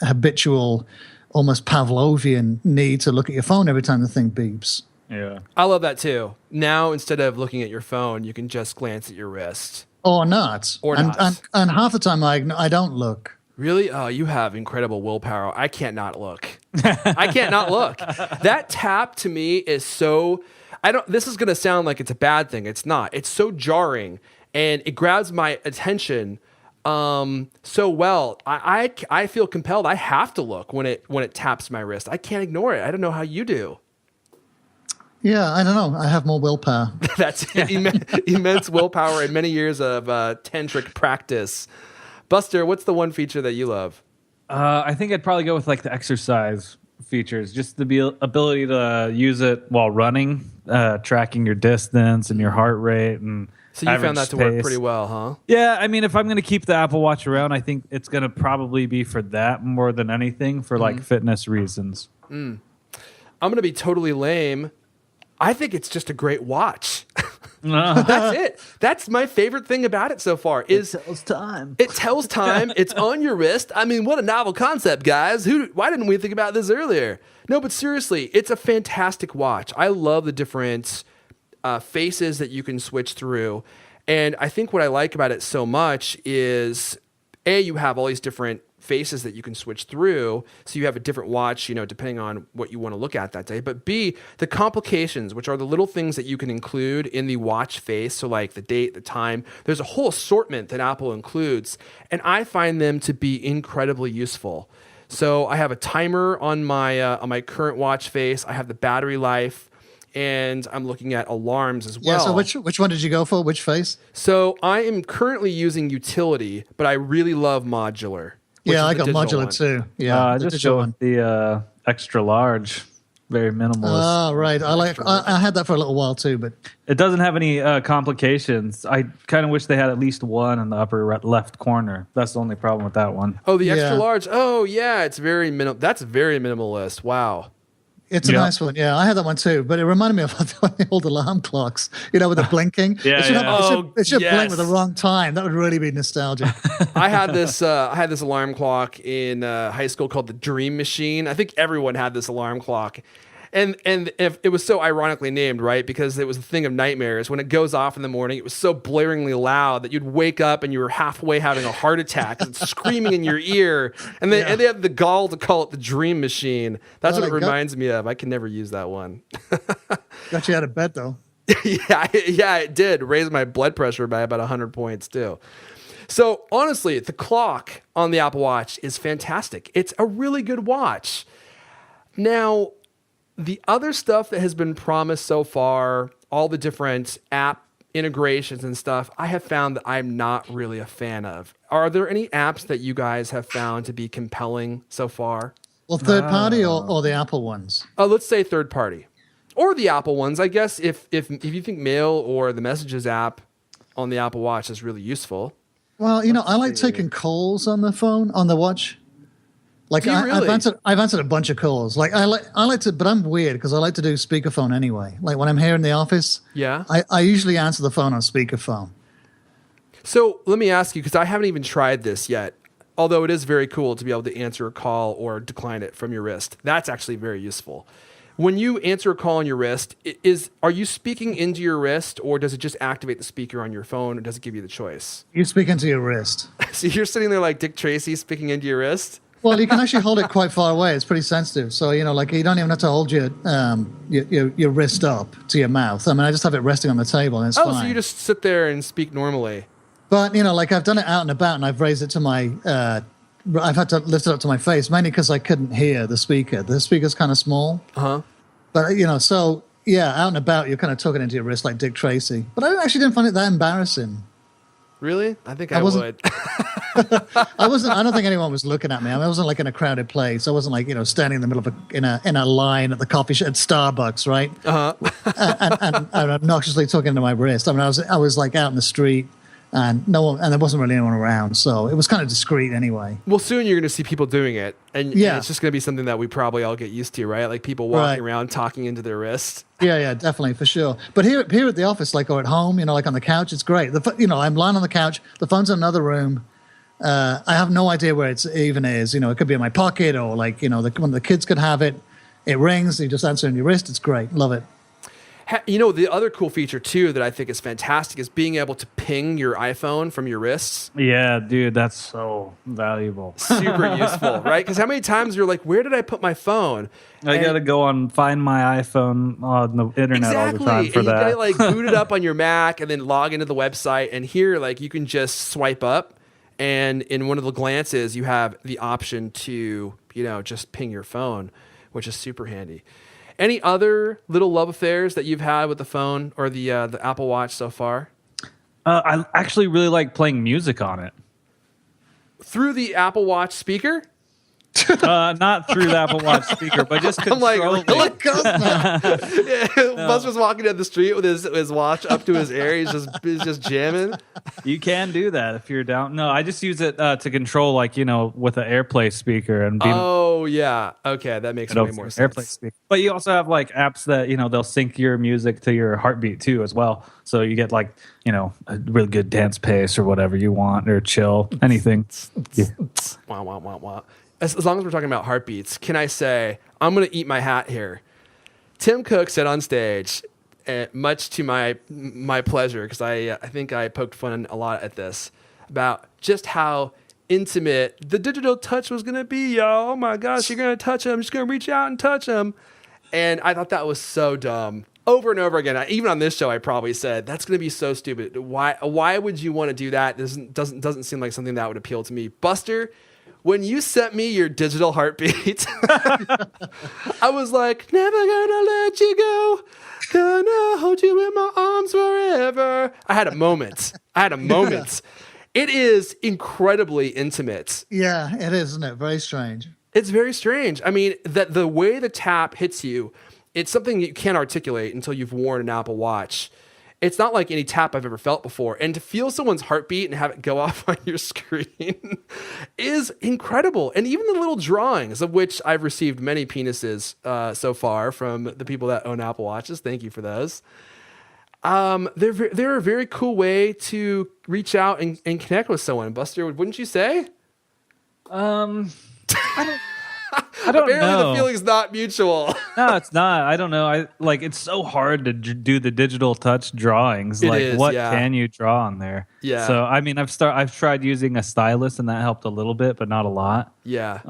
habitual, almost Pavlovian need to look at your phone every time the thing beeps. Yeah, I love that too. Now, instead of looking at your phone, you can just glance at your wrist. Or not. And half the time I don't look. Really? Oh, you have incredible willpower. I can't not look. I can't not look. That tap to me is so... this is going to sound like it's a bad thing. It's not. It's so jarring, and it grabs my attention so well. I feel compelled. I have to look when it taps my wrist. I can't ignore it. I don't know how you do. Yeah, I don't know. I have more willpower. That's immense willpower and many years of tantric practice. Buster, what's the one feature that you love? I think I'd probably go with like the exercise features, just the ability to use it while running, tracking your distance and your heart rate and. So you found that to work pretty well, huh? Yeah, I mean, if I'm going to keep the Apple Watch around, I think it's going to probably be for that more than anything, for like fitness reasons. I'm going to be totally lame. I think it's just a great watch. That's it. That's my favorite thing about it so far. It tells time. It tells time. It's on your wrist. I mean, what a novel concept, guys. Why didn't we think about this earlier? No, but seriously, it's a fantastic watch. I love the different faces that you can switch through. And I think what I like about it so much is, A, you have all these different faces that you can switch through. So you have a different watch, depending on what you want to look at that day. But B, the complications, which are the little things that you can include in the watch face. So like the date, the time, there's a whole assortment that Apple includes. And I find them to be incredibly useful. So I have a timer on my current watch face. I have the battery life. And I'm looking at alarms as well. Yeah, so which one did you go for? Which face? So I am currently using utility, but I really love modular. Yeah, I got modular too. Yeah, just go with the extra large, very minimalist. Oh, right. I had that for a little while too, but it doesn't have any complications. I kind of wish they had at least one in the upper left corner. That's the only problem with that one. Oh, the extra large. Oh, yeah, it's very That's very minimalist. Wow. It's a nice one. Yeah, I had that one too, but it reminded me of the old alarm clocks, with the blinking. It should blink with the wrong time. That would really be nostalgic. I had this alarm clock in high school called the Dream Machine. I think everyone had this alarm clock. And if it was so ironically named, right? Because it was the thing of nightmares. When it goes off in the morning, it was so blaringly loud that you'd wake up and you were halfway having a heart attack. It's screaming in your ear. And they had the gall to call it the Dream Machine. That's what it reminds me of. I can never use that one. Got you out of bed, though. Yeah, it did. Raise my blood pressure by about 100 points, too. So, honestly, the clock on the Apple Watch is fantastic. It's a really good watch. Now, the other stuff that has been promised so far, all the different app integrations and stuff, I have found that I'm not really a fan of. Are there any apps that you guys have found to be compelling so far? Well, third party or the Apple ones? Let's say third party. Or the Apple ones. I guess if you think Mail or the Messages app on the Apple Watch is really useful. Well, I like taking calls on the phone, on the watch. Like really? I've answered a bunch of calls. Like I like to, but I'm weird because I like to do speakerphone anyway. Like when I'm here in the office, I usually answer the phone on speakerphone. So let me ask you, because I haven't even tried this yet. Although it is very cool to be able to answer a call or decline it from your wrist. That's actually very useful. When you answer a call on your wrist, are you speaking into your wrist, or does it just activate the speaker on your phone, or does it give you the choice? You speak into your wrist. So you're sitting there like Dick Tracy speaking into your wrist? Well, you can actually hold it quite far away. It's pretty sensitive. So, like you don't even have to hold your wrist up to your mouth. I mean, I just have it resting on the table and it's fine. So you just sit there and speak normally. But, like I've done it out and about and I've raised it to my, I've had to lift it up to my face, mainly because I couldn't hear the speaker. The speaker's kind of small. Uh-huh. But, so, yeah, out and about, you're kind of talking into your wrist like Dick Tracy. But I actually didn't find it that embarrassing. Really? I think I would. I don't think anyone was looking at me. I mean, I wasn't like in a crowded place. I wasn't like, standing in the middle of in a line at the coffee shop at Starbucks, right? Uh-huh. and obnoxiously talking to my wrist. I mean, I was like out in the street and there wasn't really anyone around. So it was kind of discreet ananyway. Well, soon you're going to see people doing it. And it's just going to be something that we probably all get used to, right? Like people walking around talking into their wrists. Yeah, definitely, for sure. But here at the office, like, or at home, like on the couch, it's great. I'm lying on the couch. The phone's in another room. I have no idea where it even is. It could be in my pocket or like, one of the kids could have it. It rings. You just answer on your wrist. It's great. Love it. The other cool feature, too, that I think is fantastic is being able to ping your iPhone from your wrists. Yeah, dude, that's so valuable. Super useful, right? Because how many times you're like, where did I put my phone? I got to go on Find My iPhone on the internet all the time for that. You got to boot it up on your Mac and then log into the website. And here, you can just swipe up And in one of the glances, you have the option to, just ping your phone, which is super handy. Any other little love affairs that you've had with the phone or the Apple Watch so far? I actually really like playing music on it. Through the Apple Watch speaker? Not through the Apple Watch speaker, but just controlling. Buster's walking down the street with his watch up to his ear. He's just jamming. You can do that if you're down. No, I just use it to control, with an AirPlay speaker and. Oh yeah, okay, that makes way more sense. AirPlay speaker. But you also have apps that they'll sync your music to your heartbeat too as well. So you get a really good dance pace or whatever you want or chill anything. Yeah. Wow. As long as we're talking about heartbeats, can I say, I'm going to eat my hat here. Tim Cook said on stage, much to my pleasure, because I think I poked fun a lot at this, about just how intimate the digital touch was going to be, y'all. Oh my gosh, you're going to touch them. Just going to reach out and touch them. And I thought that was so dumb. Over and over again, even on this show, I probably said, that's going to be so stupid. Why would you want to do that? Doesn't seem like something that would appeal to me. Buster, when you sent me your digital heartbeat, I was like, never gonna let you go. Gonna hold you in my arms forever. I had a moment. It is incredibly intimate. Yeah, it is, isn't it? Very strange. It's very strange. I mean, that the way the tap hits you, it's something you can't articulate until you've worn an Apple Watch. It's not like any tap I've ever felt before. And to feel someone's heartbeat and have it go off on your screen is incredible. And even the little drawings, of which I've received many penises so far from the people that own Apple Watches. Thank you for those. They're a very cool way to reach out and connect with someone. Buster, wouldn't you say? I don't Apparently know. the feeling's not mutual. No, it's not. I don't know. It's so hard to do the digital touch drawings. What can you draw on there? Yeah. So I mean, I've tried using a stylus and that helped a little bit, but not a lot. Yeah.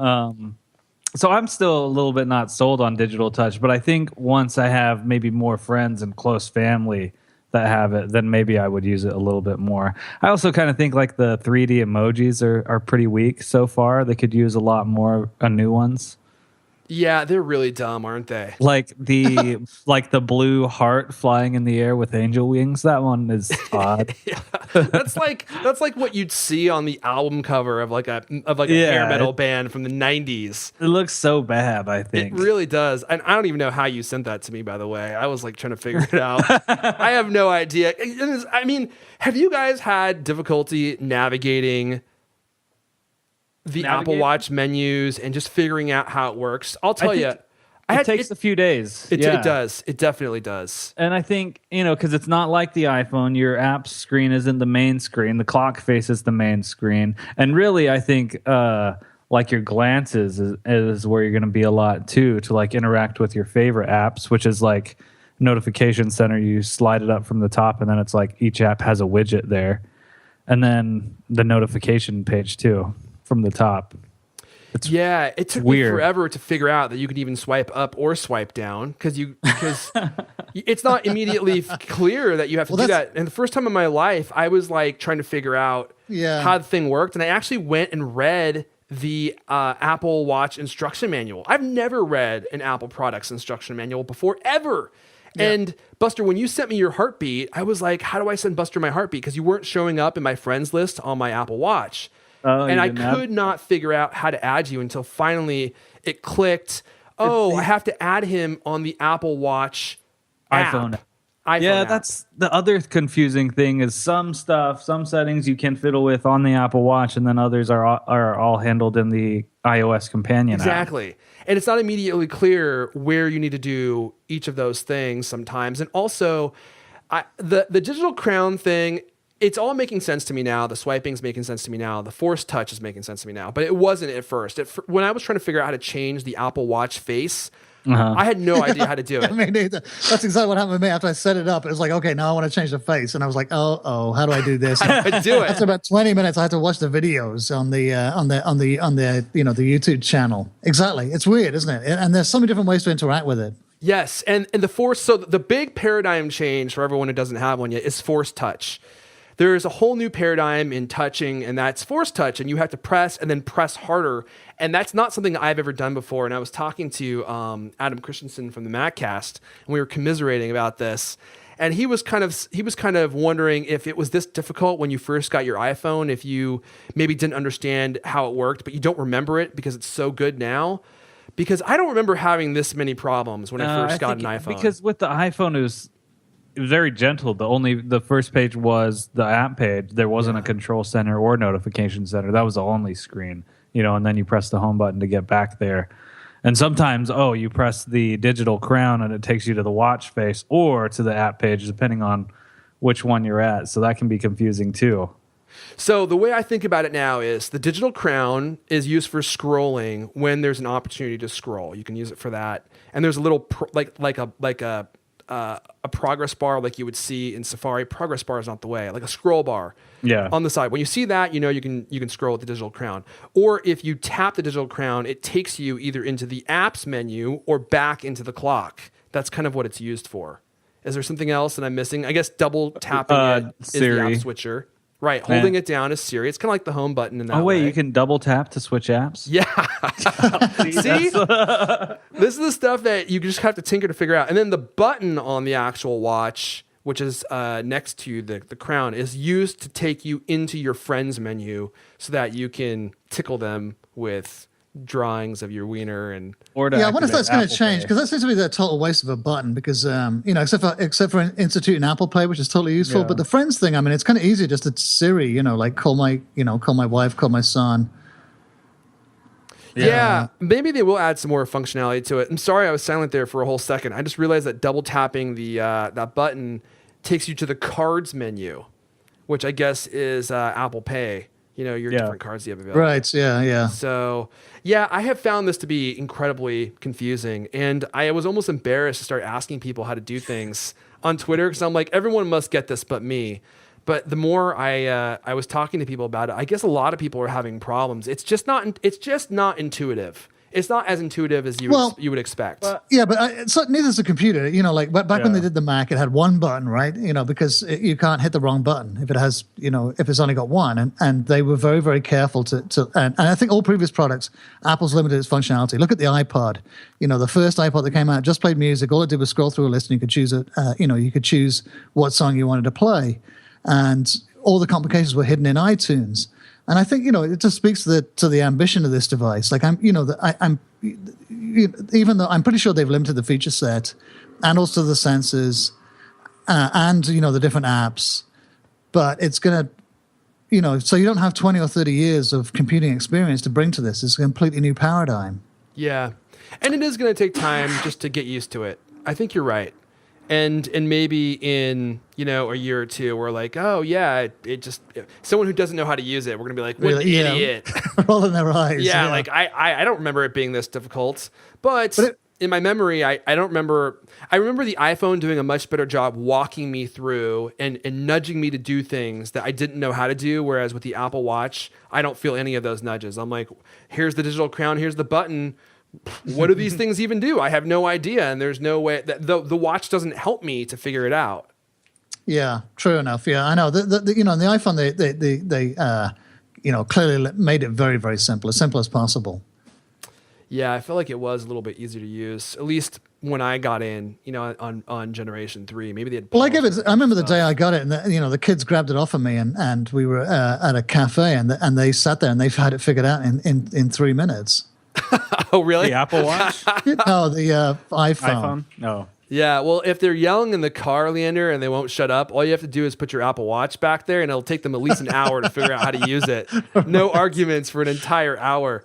So I'm still a little bit not sold on digital touch, but I think once I have maybe more friends and close family that have it, then maybe I would use it a little bit more. I also kind of think the 3D emojis are pretty weak so far. They could use a lot more new ones. Yeah, they're really dumb, aren't they? Like the blue heart flying in the air with angel wings. That one is odd. Yeah. That's like what you'd see on the album cover of a hair metal band from the 90s. It looks so bad, I think. It really does. And I don't even know how you sent that to me, by the way. I was trying to figure it out. I have no idea. I mean, have you guys had difficulty navigating the Apple Watch menus and just figuring out how it works? I'll tell you, it takes a few days. It does. It definitely does. And I think, because it's not like the iPhone, your app screen isn't the main screen. The clock face is the main screen. And really, I think your glances is where you're going to be a lot too, to interact with your favorite apps, which is Notification Center. You slide it up from the top, and then it's each app has a widget there. And then the notification page too. From the top. It took me forever to figure out that you could even swipe up or swipe down because it's not immediately clear that you have to do that. And the first time in my life, I was trying to figure out how the thing worked, and I actually went and read the Apple Watch instruction manual. I've never read an Apple products instruction manual before, ever. Yeah. And Buster, when you sent me your heartbeat, I was like, how do I send Buster my heartbeat? Because you weren't showing up in my friends list on my Apple Watch. And I could not figure out how to add you until finally it clicked. I have to add him on the Apple Watch iPhone app. That's the other confusing thing is some settings you can fiddle with on the Apple Watch, and then others are all handled in the iOS companion app. Exactly. And it's not immediately clear where you need to do each of those things sometimes. And also, the digital crown thing, it's all making sense to me now. The swiping's making sense to me now. The force touch is making sense to me now. But it wasn't at first. When I was trying to figure out how to change the Apple Watch face, I had no idea how to do it. I mean, that's exactly what happened with me after I set it up. It was okay, now I want to change the face, and I was like, oh, how do I do this? How do I do it? After about 20 minutes, I had to watch the videos on the the YouTube channel. Exactly, it's weird, isn't it? And there's so many different ways to interact with it. Yes, and the force. So the big paradigm change for everyone who doesn't have one yet is force touch. there's a whole new paradigm in touching, and that's force touch, and you have to press and then press harder. And that's not something I've ever done before. And I was talking to Adam Christensen from the Maccast, and we were commiserating about this. And he was kind of wondering if it was this difficult when you first got your iPhone, if you maybe didn't understand how it worked, but you don't remember it because it's so good now. Because I don't remember having this many problems when I first got an iPhone. Because with the iPhone, it was very gentle. The first page was the app page. There wasn't a control center or notification center. That was the only screen, and then you press the home button to get back there. And sometimes, you press the digital crown and it takes you to the watch face or to the app page, depending on which one you're at. So that can be confusing too. So the way I think about it now is the digital crown is used for scrolling when there's an opportunity to scroll. You can use it for that. And there's a little a progress bar like you would see in Safari. Progress bar is not the way, like a scroll bar on the side. When you see that, you can scroll with the digital crown. Or if you tap the digital crown, it takes you either into the apps menu or back into the clock. That's kind of what it's used for. Is there something else that I'm missing? I guess double tapping it is the app switcher. Right, holding it down is Siri. It's kind of like the home button in that way. You can double tap to switch apps? Yeah. See? This is the stuff that you just have to tinker to figure out. And then the button on the actual watch, which is next to the crown, is used to take you into your friends menu so that you can tickle them with drawings of your wiener and I wonder if that's going to change, because that seems to be the total waste of a button, because except for instituting Apple Pay, which is totally useful, but the friends thing, I mean, it's kind of easy just to Siri, like call my wife, call my son. Yeah, maybe they will add some more functionality to it. I'm sorry I was silent there for a whole second. I just realized that double tapping the that button takes you to the cards menu, which I guess is Apple Pay. Your different cards you have available. Right, yeah. So, I have found this to be incredibly confusing. And I was almost embarrassed to start asking people how to do things on Twitter, because I'm like, everyone must get this but me. But the more I was talking to people about it, I guess a lot of people are having problems. It's just not intuitive. It's not as intuitive as you would expect. But neither is a computer. Back when they did the Mac, it had one button, right? Because you can't hit the wrong button if it has, if it's only got one. And they were very, very careful and I think all previous products, Apple's limited its functionality. Look at the iPod. The first iPod that came out just played music. All it did was scroll through a list, and you could choose it. You could choose what song you wanted to play, and all the complications were hidden in iTunes. And I think it just speaks to the ambition of this device. Like even though I'm pretty sure they've limited the feature set, and also the sensors, and the different apps, but it's gonna, so you don't have 20 or 30 years of computing experience to bring to this. It's a completely new paradigm. Yeah, and it is going to take time just to get used to it. I think you're right. And maybe in a year or two, we're like, oh yeah, it just someone who doesn't know how to use it, we're gonna be like, what an idiot, rolling their eyes. Yeah, like I don't remember it being this difficult, but in my memory, I don't remember. I remember the iPhone doing a much better job walking me through and nudging me to do things that I didn't know how to do. Whereas with the Apple Watch, I don't feel any of those nudges. I'm like, here's the digital crown, here's the button. What do these things even do? I have no idea, and there's no way that the watch doesn't help me to figure it out. Yeah, true enough. Yeah, I know. In the iPhone, they clearly made it very, very simple, as simple as possible. Yeah, I feel like it was a little bit easier to use, at least when I got in, on Generation 3. Maybe they had. Well, I remember the day I got it, and the kids grabbed it off of me, and we were at a cafe, and they sat there, and they've had it figured out in 3 minutes. Oh, really? The Apple Watch? No, the iPhone. No. Yeah, well, if they're yelling in the car, Leander, and they won't shut up, all you have to do is put your Apple Watch back there, and it'll take them at least an hour to figure out how to use it. No arguments for an entire hour.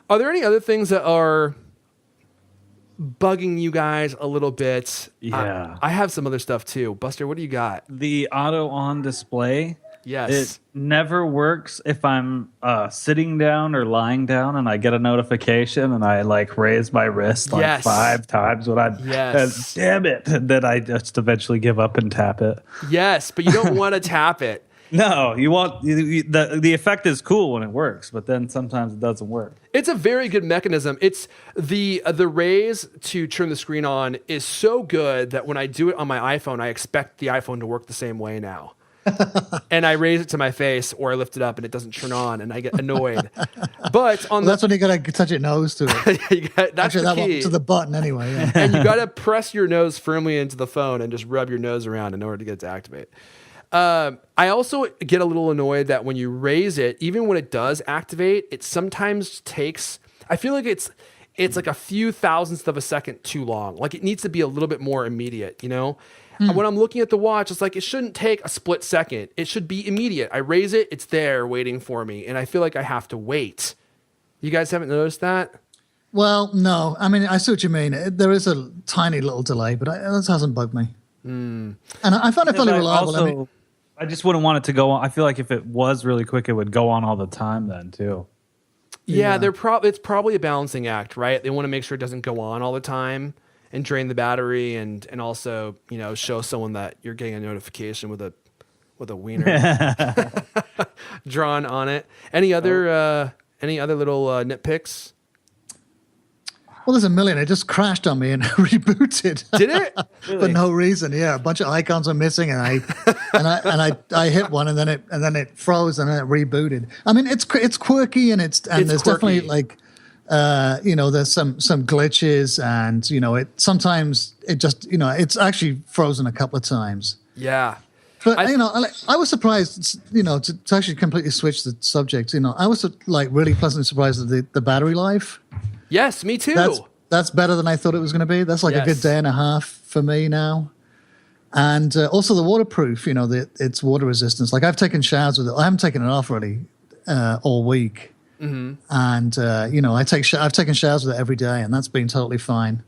Are there any other things that are bugging you guys a little bit? Yeah. I have some other stuff, too. Buster, what do you got? The auto on display. Yes. It never works if I'm sitting down or lying down and I get a notification and I raise my wrist 5 times when I'm damn it, and then I just eventually give up and tap it. Yes, but you don't want to tap it. No, you want the effect is cool when it works, but then sometimes it doesn't work. It's a very good mechanism. It's the raise to turn the screen on is so good that when I do it on my iPhone, I expect the iPhone to work the same way now. and I raise it to my face or I lift it up and it doesn't turn on and I get annoyed. But that's when you got to touch your nose to it. That's the key. To the button anyway. Yeah. And you got to press your nose firmly into the phone and just rub your nose around in order to get it to activate. I also get a little annoyed that when you raise it, even when it does activate, it sometimes takes, I feel like it's like a few thousandths of a second too long. Like it needs to be a little bit more immediate, you know? And when I'm looking at the watch, it's like it shouldn't take a split second. It should be immediate. I raise it, it's there waiting for me. And I feel like I have to wait. You guys haven't noticed that? Well, no. I mean, I see what you mean. There is a tiny little delay, but that hasn't bugged me. And I find it fairly reliable. Also, I just wouldn't want it to go on. I feel like if it was really quick, it would go on all the time then too. Yeah, it's probably a balancing act, right? They want to make sure it doesn't go on all the time and drain the battery and also, you know, show someone that you're getting a notification with a wiener drawn on it. Any other little nitpicks? Well, there's a million. It just crashed on me and rebooted. Did it? Really? For no reason. Yeah, a bunch of icons are missing, and I hit one, and then it froze, and then it rebooted. I mean, it's quirky, and there's quirky. Definitely like, you know, there's some glitches, and you know, sometimes it just, you know, it's actually frozen a couple of times. Yeah. But you know, I was surprised, you know, to actually completely switch the subject. You know, I was like really pleasantly surprised at the battery life. Yes, me too. That's better than I thought it was going to be. That's like a good day and a half for me now. And also the waterproof, you know, it's water resistance. Like I've taken showers with it. I haven't taken it off really all week. Mm-hmm. And, you know, I've taken showers with it every day, and that's been totally fine.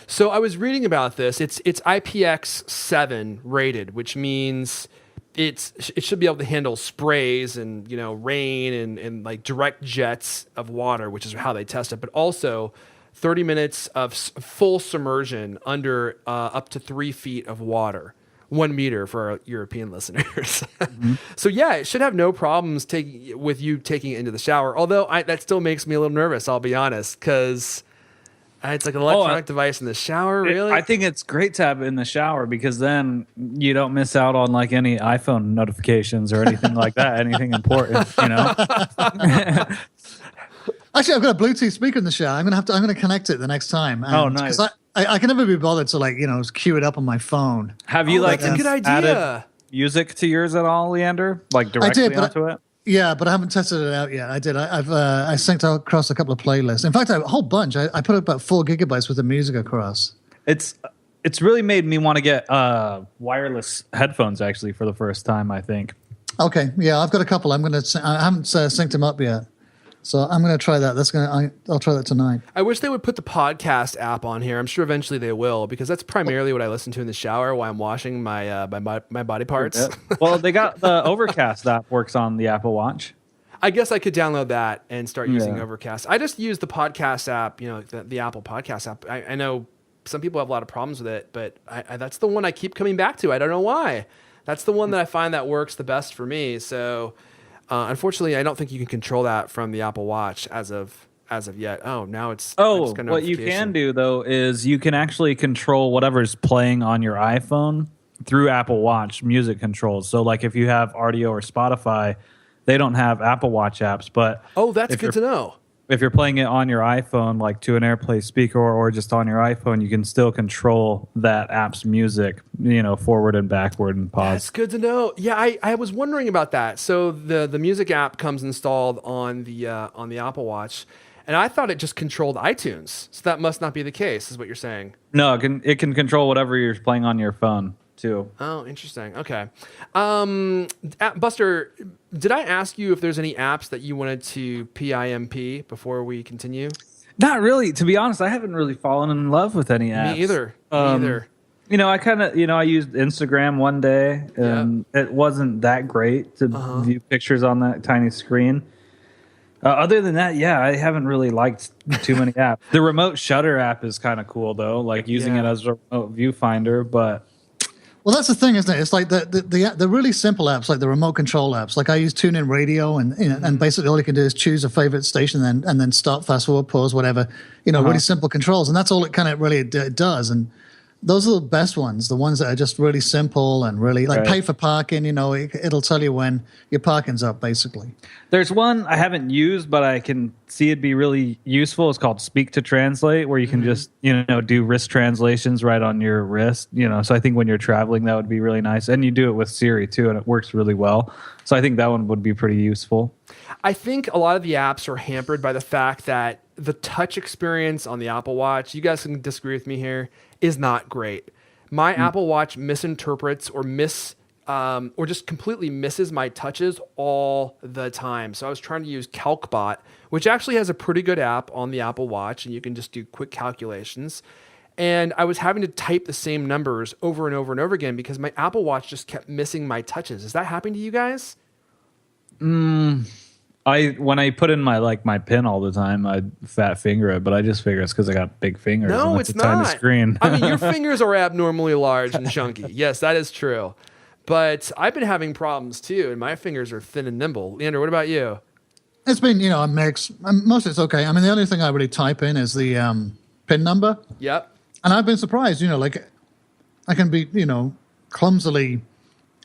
So I was reading about this. It's IPX7 rated, which means it should be able to handle sprays and, you know, rain and like direct jets of water, which is how they test it, but also 30 minutes of full submersion under up to 3 feet of water, 1 meter for our European listeners. Mm-hmm. So yeah, it should have no problems taking it into the shower. Although that still makes me a little nervous, I'll be honest, because it's like an electronic device in the shower, really? I think it's great to have it in the shower because then you don't miss out on like any iPhone notifications or anything like that, anything important, you know? Actually, I've got a Bluetooth speaker in the shower. I'm going to connect it the next time. Nice. Because I can never be bothered to like, you know, queue it up on my phone. Have you that's a good idea. Added music to yours at all, Leander? Like directly onto it? Yeah, but I haven't tested it out yet. I did. I synced across a couple of playlists. In fact, a whole bunch. I put about 4 gigabytes worth of music across. It's really made me want to get wireless headphones actually for the first time, I think. Okay, yeah, I've got a couple. I haven't synced them up yet, so I'm going to try that. I'll try that tonight. I wish they would put the podcast app on here. I'm sure eventually they will, because that's primarily what I listen to in the shower while I'm washing my body parts. Well, they got the Overcast app works on the Apple Watch. I guess I could download that and start using Overcast. I just use the podcast app, you know, the Apple Podcast app. I know some people have a lot of problems with it, but that's the one I keep coming back to. I don't know why. That's the one that I find that works the best for me. So unfortunately, I don't think you can control that from the Apple Watch as of yet. Oh, now it's what you can do though is you can actually control whatever's playing on your iPhone through Apple Watch music controls. So like if you have RDO or Spotify, they don't have Apple Watch apps, but that's good to know. If you're playing it on your iPhone, like to an AirPlay speaker or just on your iPhone, you can still control that app's music, you know, forward and backward and pause. That's good to know. Yeah, I was wondering about that. So the music app comes installed on the Apple Watch, and I thought it just controlled iTunes. So that must not be the case, is what you're saying. No, it can control whatever you're playing on your phone too. Oh, interesting. Okay. Buster, did I ask you if there's any apps that you wanted to PIMP before we continue? Not really. To be honest, I haven't really fallen in love with any apps. Me either. You know, I used Instagram one day, and it wasn't that great to view pictures on that tiny screen. Other than that, I haven't really liked too many apps. The remote shutter app is kind of cool, though, like using it as a remote viewfinder, but... Well, that's the thing, isn't it? It's like the really simple apps, like the remote control apps. Like I use TuneIn Radio, and basically all you can do is choose a favorite station, and then stop, fast forward, pause, whatever. You know, really simple controls, and that's all it kind of really does. And those are the best ones. The ones that are just really simple and really like pay for parking. It'll tell you when your parking's up, basically. There's one I haven't used, but I can see it'd be really useful. It's called Speak to Translate, where you can just do wrist translations right on your wrist. So I think when you're traveling, that would be really nice. And you do it with Siri too, and it works really well. So I think that one would be pretty useful. I think a lot of the apps are hampered by the fact that the touch experience on the Apple Watch, you guys can disagree with me here, is not great. My Apple Watch misinterprets or just completely misses my touches all the time. So I was trying to use CalcBot, which actually has a pretty good app on the Apple Watch, and you can just do quick calculations. And I was having to type the same numbers over and over and over again because my Apple Watch just kept missing my touches. Is that happening to you guys? When I put in my PIN all the time, I fat finger it, but I just figure it's because I got big fingers. No, and it's a not. tiny screen. I mean, your fingers are abnormally large and chunky. Yes, that is true. But I've been having problems too, and my fingers are thin and nimble. Leander, what about you? It's been, a mix. Mostly it's okay. I mean, the only thing I really type in is the PIN number. Yep. And I've been surprised, like I can be, clumsily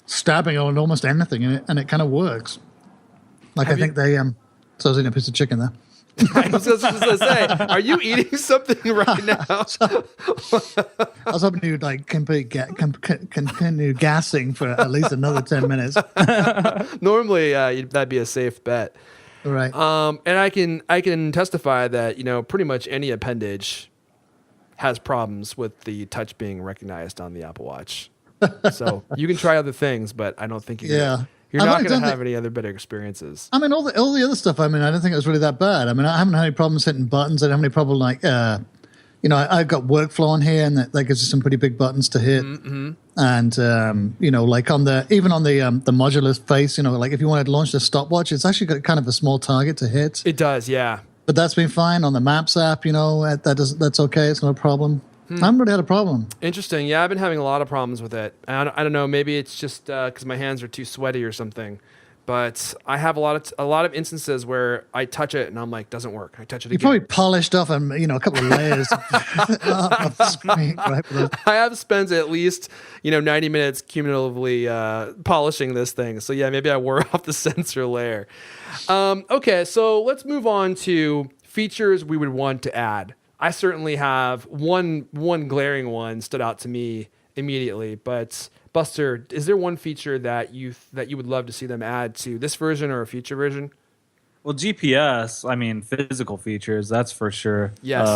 stabbing on almost anything, and it kind of works. Like I think they so I was eating a piece of chicken there. I was just going to say, are you eating something right now? I was hoping you'd continue gassing for at least another 10 minutes. Normally, that'd be a safe bet. Right. And I can testify that pretty much any appendage has problems with the touch being recognized on the Apple Watch. So you can try other things, but I don't think you're not going to have any other better experiences. I mean, all the other stuff, I don't think it was really that bad. I mean, I haven't had any problems hitting buttons. I don't have any problem I've got workflow on here, and that gives you some pretty big buttons to hit. Mm-hmm. And, like on the modular face, like if you wanted to launch the stopwatch, it's actually got kind of a small target to hit. It does, yeah. But that's been fine on the Maps app, that's okay. It's no problem. I haven't really had a problem. Interesting. Yeah, I've been having a lot of problems with it. I don't know. Maybe it's just because my hands are too sweaty or something. But I have a lot of instances where I touch it and I'm like, doesn't work. I touch it again. You probably polished off a couple of layers of the screen, right? I have spent at least 90 minutes cumulatively polishing this thing. So yeah, maybe I wore off the sensor layer. Okay, so let's move on to features we would want to add. I certainly have one glaring one stood out to me immediately, but Buster, is there one feature that you would love to see them add to this version or a future version? Well, GPS, physical features, that's for sure. Yes.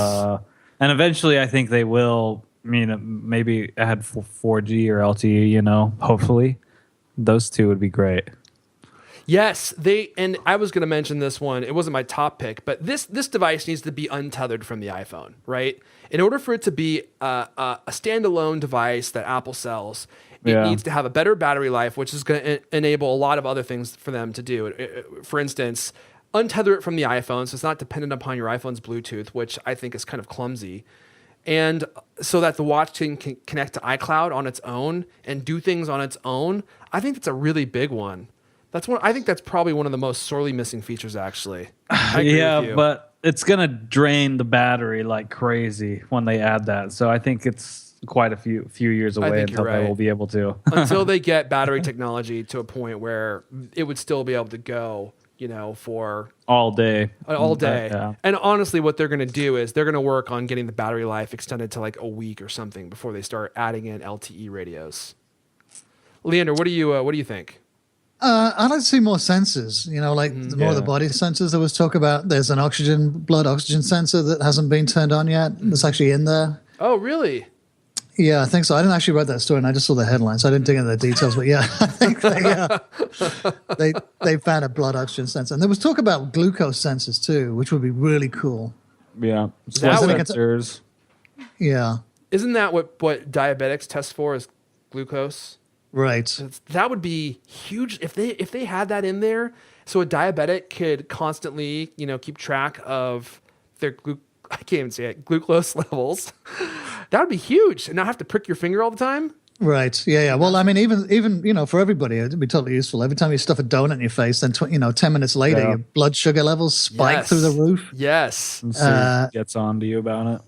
And eventually I think they will, maybe add 4G or LTE, hopefully. Those two would be great. Yes, and I was going to mention this one. It wasn't my top pick, but this device needs to be untethered from the iPhone, right? In order for it to be a standalone device that Apple sells, it needs to have a better battery life, which is going to enable a lot of other things for them to do. For instance, untether it from the iPhone, so it's not dependent upon your iPhone's Bluetooth, which I think is kind of clumsy. And so that the watch can connect to iCloud on its own and do things on its own. I think that's a really big one. I think that's probably one of the most sorely missing features, actually. Yeah, but it's going to drain the battery like crazy when they add that. So I think it's quite a few years away until they will be able to. Until they get battery technology to a point where it would still be able to go, for all day. All day. Yeah. And honestly, what they're going to do is they're going to work on getting the battery life extended to like a week or something before they start adding in LTE radios. Leander, what do you think? I'd like to see more sensors, more of the body sensors. There was talk about there's an blood oxygen sensor that hasn't been turned on yet. That's actually in there. Oh, really? Yeah, I think so. I didn't actually write that story, and I just saw the headlines. So I didn't dig into the details, but yeah, I think they found a blood oxygen sensor. And there was talk about glucose sensors too, which would be really cool. Yeah, sensors. Yeah. Isn't that what diabetics test for, is glucose? Right. That would be huge if they had that in there, so a diabetic could constantly, keep track of their glucose levels. That would be huge, and not have to prick your finger all the time. Right. Yeah. Well, even for everybody, it'd be totally useful. Every time you stuff a donut in your face, then 10 minutes later, your blood sugar levels spike through the roof. Yes. And Siri gets on to you about it.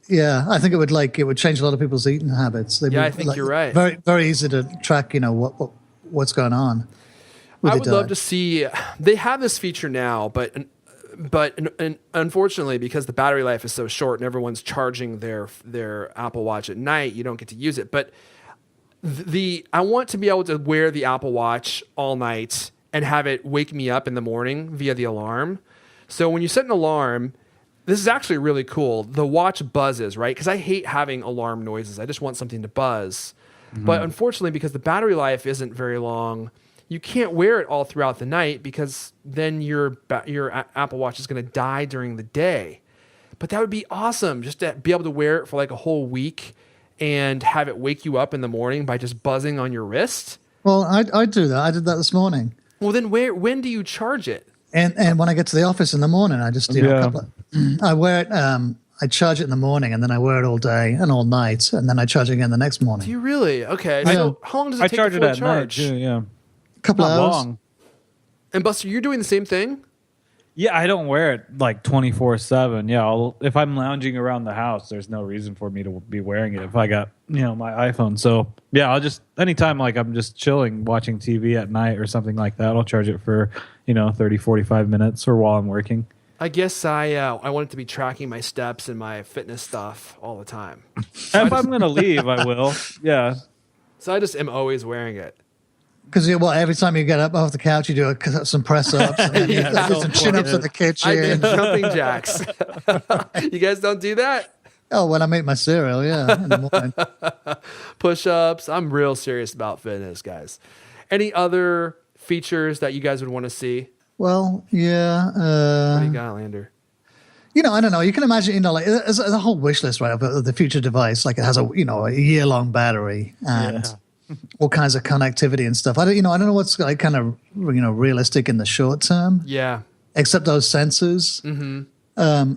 Yeah, I think it would change a lot of people's eating habits. I think you're right. Very, very easy to track, what's going on. I would love to see. They have this feature now, but unfortunately, because the battery life is so short and everyone's charging their Apple Watch at night, you don't get to use it. But I want to be able to wear the Apple Watch all night and have it wake me up in the morning via the alarm. So when you set an alarm, this is actually really cool. The watch buzzes, right? Because I hate having alarm noises. I just want something to buzz. Mm-hmm. But unfortunately, because the battery life isn't very long, you can't wear it all throughout the night because then your Apple Watch is going to die during the day. But that would be awesome, just to be able to wear it for like a whole week and have it wake you up in the morning by just buzzing on your wrist. Well, I do that. I did that this morning. Well, then when do you charge it? And when I get to the office in the morning, I just I wear it. I charge it in the morning, and then I wear it all day and all night, and then I charge it again the next morning. Do you really? Okay. So how long does it take charge before it at charge? night too, yeah. Couple hours. Long. And Buster, you're doing the same thing? Yeah, I don't wear it like 24/7. Yeah, if I'm lounging around the house, there's no reason for me to be wearing it if I got, my iPhone. So, yeah, I'll just anytime like I'm just chilling watching TV at night or something like that, I'll charge it for, 30, 45 minutes or while I'm working. I guess I want it to be tracking my steps and my fitness stuff all the time. So if I'm going to leave, I will. Yeah. So I just am always wearing it. Because every time you get up off the couch, you do some press ups, and then you do some chin ups in the kitchen. I do jumping jacks. You guys don't do that? Oh, when I make my cereal, yeah, in the morning. Push ups. I'm real serious about fitness, guys. Any other features that you guys would want to see? Well, yeah. What do you got, Lander? I don't know. You can imagine, like there's a whole wish list, right, of the future device. Like it has a year long battery and. Yeah. All kinds of connectivity and stuff. I don't know what's like kind of realistic in the short term. Yeah. Except those sensors. Mm-hmm.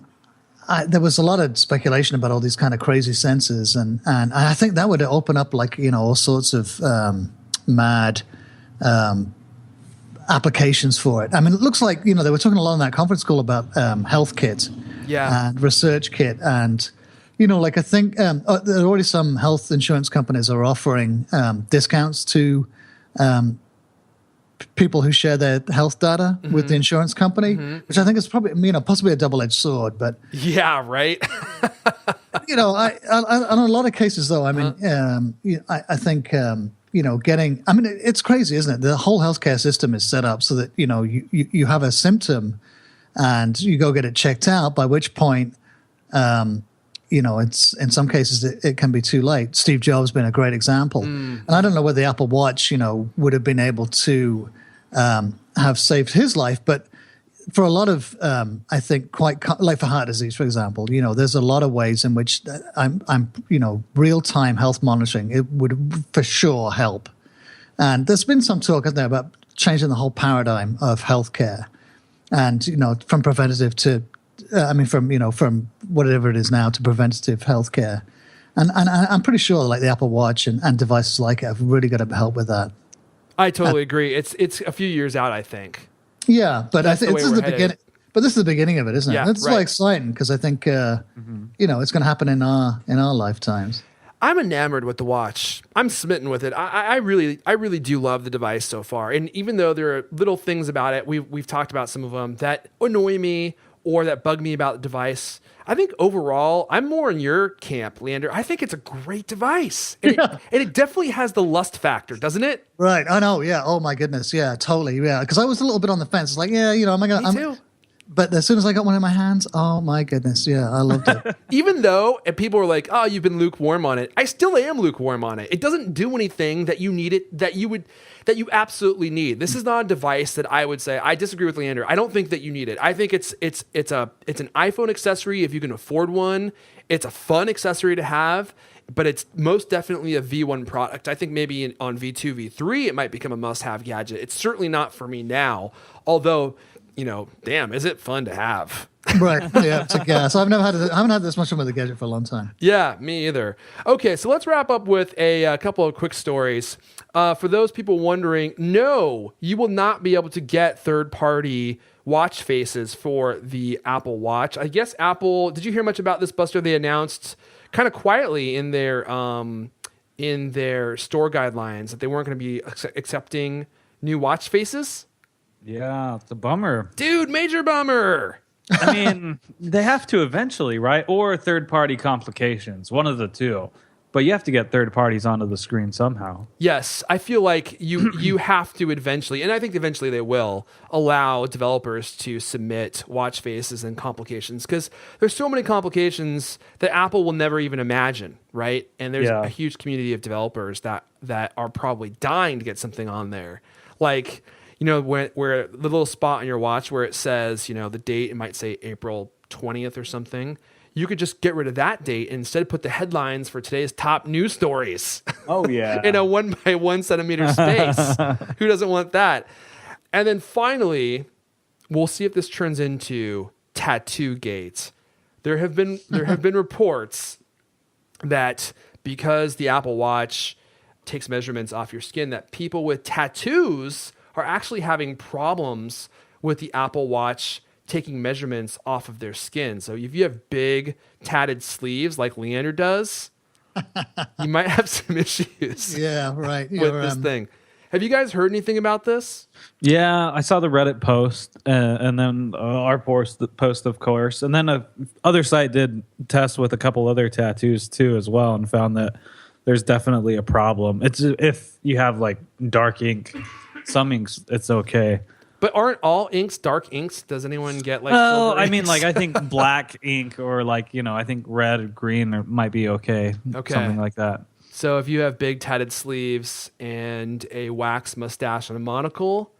There was a lot of speculation about all these kind of crazy sensors, and I think that would open up like all sorts of mad applications for it. I mean, it looks like they were talking a lot in that conference call about health kit, and research kit and. I think there are already some health insurance companies are offering discounts to people who share their health data with the insurance company, which I think is probably possibly a double-edged sword. But yeah, right. in a lot of cases, though, I mean, I think getting. I mean, it's crazy, isn't it? The whole healthcare system is set up so that you have a symptom and you go get it checked out. By which point. It's in some cases it can be too late. Steve Jobs been a great example, and I don't know whether the Apple Watch, would have been able to have saved his life, but for a lot of, I think like for heart disease, for example, there's a lot of ways in which I'm real time health monitoring. It would for sure help, and there's been some talk, hasn't there, about changing the whole paradigm of healthcare, and from preventative to from whatever it is now to preventative healthcare, and I'm pretty sure like the Apple Watch and devices like it have really got to help with that. I totally agree. It's a few years out, I think. Yeah, but I think this is the beginning. But this is the beginning of it, isn't it? Yeah, It's like exciting because I think it's going to happen in our lifetimes. I'm enamored with the watch. I'm smitten with it. I really do love the device so far. And even though there are little things about it, we've talked about some of them that annoy me or that bug me about the device, I think overall, I'm more in your camp, Leander. I think it's a great device. And it definitely has the lust factor, doesn't it? Right. I know. Yeah. Oh, my goodness. Yeah, totally. Yeah. Because I was a little bit on the fence. It's like, am I going to... Me too. But as soon as I got one in my hands, oh, my goodness. Yeah, I loved it. Even though people were like, oh, you've been lukewarm on it. I still am lukewarm on it. It doesn't do anything that you need it, that you absolutely need. This is not a device that I would say, I disagree with Leander. I don't think that you need it. I think it's an iPhone accessory if you can afford one. It's a fun accessory to have, but it's most definitely a V1 product. I think maybe on V2, V3, it might become a must-have gadget. It's certainly not for me now, although... damn, is it fun to have? Right, yeah, it's a gas. I haven't had this much fun with a gadget for a long time. Yeah, me either. Okay, so let's wrap up with a couple of quick stories. For those people wondering, no, you will not be able to get third-party watch faces for the Apple Watch. I guess Apple, did you hear much about this, Buster? They announced kind of quietly in their store guidelines that they weren't going to be accepting new watch faces. Yeah, it's a bummer. Dude, major bummer. I mean, they have to eventually, right? Or third-party complications, one of the two. But you have to get third parties onto the screen somehow. Yes, I feel like you have to eventually, and I think eventually they will, allow developers to submit watch faces and complications, because there's so many complications that Apple will never even imagine, right? And there's a huge community of developers that are probably dying to get something on there. Like, where the little spot on your watch where it says, the date, it might say April 20th or something. You could just get rid of that date and instead put the headlines for today's top news stories. Oh, yeah. In a 1 by 1 centimeter space. Who doesn't want that? And then finally, we'll see if this turns into tattoo gate. There have been reports that because the Apple Watch takes measurements off your skin, that people with tattoos are actually having problems with the Apple Watch taking measurements off of their skin. So if you have big tatted sleeves like Leander does, you might have some issues. Yeah, right. With this thing. Have you guys heard anything about this? Yeah, I saw the Reddit post and then our post, of course. And then the other site did test with a couple other tattoos too as well and found that there's definitely a problem. It's if you have like dark ink, some inks, it's okay. But aren't all inks dark inks? Does anyone get like? Oh, silver I mean, inks? like I think black ink or like I think red or green might be okay. Okay, something like that. So if you have big tatted sleeves and a wax mustache and a monocle,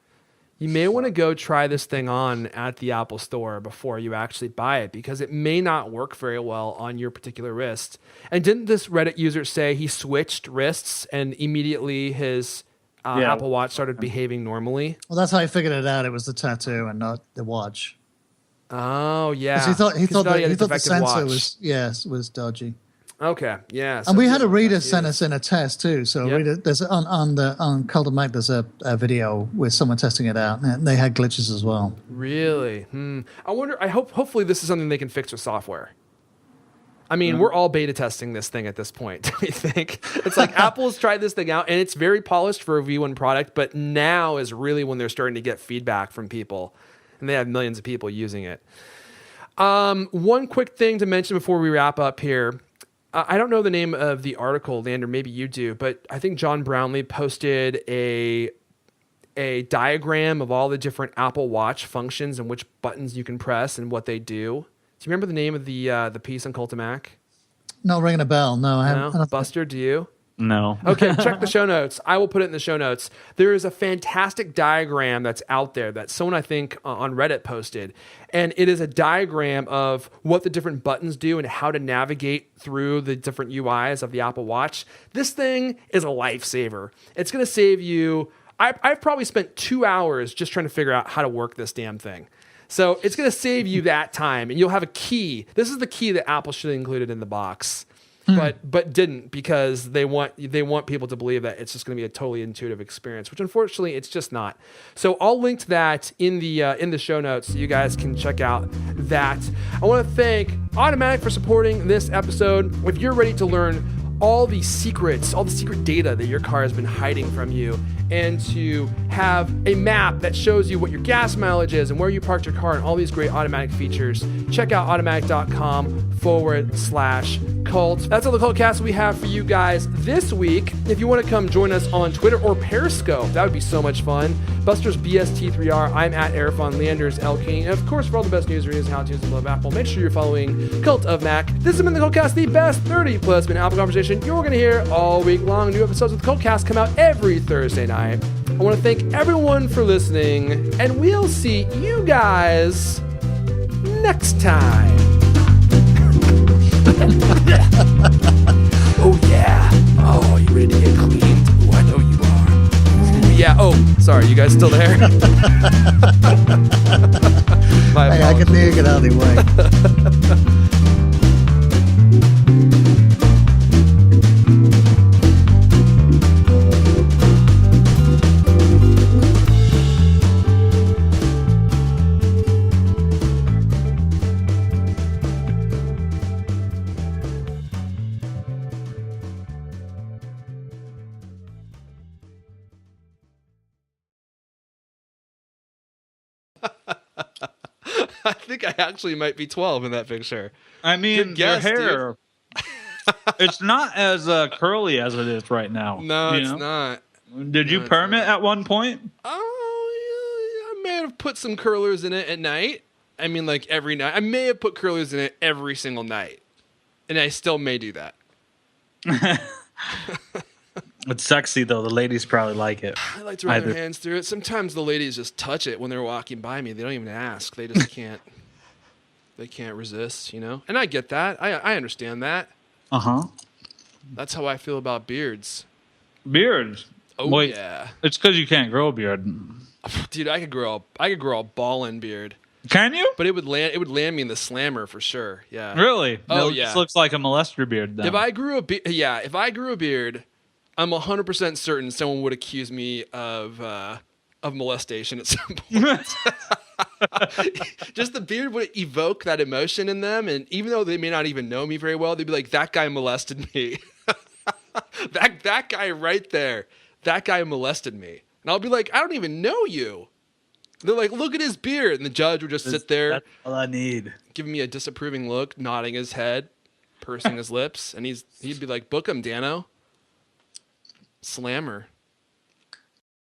you may want to go try this thing on at the Apple Store before you actually buy it, because it may not work very well on your particular wrist. And didn't this Reddit user say he switched wrists and immediately his Apple Watch started behaving normally? Well, that's how I figured it out. It was the tattoo and not the watch. Oh yeah, because he thought the defective sensor watch. was dodgy. Okay, yeah. And we had a reader send us in a test too. So Yep. there's on Cult of Mac, there's a video with someone testing it out, and they had glitches as well. Really? I wonder. Hopefully this is something they can fix with software. I mean, we're all beta testing this thing at this point. Do you think? It's like Apple's tried this thing out, and it's very polished for a V1 product, but now is really when they're starting to get feedback from people, and they have millions of people using it. One quick thing to mention before we wrap up here. I don't know the name of the article, Leander, maybe you do, but I think John Brownlee posted a diagram of all the different Apple Watch functions and which buttons you can press and what they do. Do you remember the name of the piece on Cult of Mac? Not ringing a bell. No, I haven't. No? Buster, do you? No. Okay, check the show notes. I will put it in the show notes. There is a fantastic diagram that's out there that someone, I think, on Reddit posted. And it is a diagram of what the different buttons do and how to navigate through the different UIs of the Apple Watch. This thing is a lifesaver. It's going to save you... I've probably spent 2 hours just trying to figure out how to work this damn thing. So it's going to save you that time, and you'll have a key. This is the key that Apple should have included in the box, but didn't, because they want people to believe that it's just going to be a totally intuitive experience, which unfortunately it's just not. So I'll link to that in the show notes so you guys can check out that. I want to thank Automatic for supporting this episode. If you're ready to learn all the secret data that your car has been hiding from you, and to have a map that shows you what your gas mileage is and where you parked your car and all these great Automatic features, check out automatic.com/cult. That's all the Cultcast we have for you guys this week. If you want to come join us on Twitter or Periscope, that would be so much fun. Buster's BST3R, I'm at Airfon, Leander's L King, and of course, for all the best news, reviews, and how-tos and love Apple, make sure you're following Cult of Mac. This has been the Cultcast, the best 30+ minute Apple conversation you're going to hear all week long. New episodes of the Cultcast come out every Thursday night. I want to thank everyone for listening, and we'll see you guys next time. Oh yeah. Oh, you ready to get cleaned? Oh, I know you are. Ooh, yeah. Oh, sorry. You guys still there? Hey, I can hear you get out of the way. I think I actually might be 12 in that picture. I mean, guess, your hair, it's not as curly as it is right now. No, it's not. Did you perm it at one point? Oh, yeah, I may have put some curlers in it at night. I mean, like every night. I may have put curlers in it every single night. And I still may do that. It's sexy, though. The ladies probably like it. I like to run their hands through it. Sometimes the ladies just touch it when they're walking by me. They don't even ask. They just can't. They can't resist, you know? And I get that. I understand that. Uh-huh. That's how I feel about beards. Beards? Oh, wait, yeah. It's because you can't grow a beard. Dude, I could grow a ballin' beard. Can you? But it would land me in the slammer for sure. Yeah. Really? Oh, It yeah. just looks like a molester beard then. If I grew a beard, I'm 100% certain someone would accuse me of molestation at some point. Just the beard would evoke that emotion in them, and even though they may not even know me very well, they'd be like, "That guy molested me." that guy right there, that guy molested me, and I'll be like, "I don't even know you." They're like, "Look at his beard," and the judge would just sit there, That's all I need, giving me a disapproving look, nodding his head, pursing his lips, and he'd be like, "Book him, Dano." Slammer.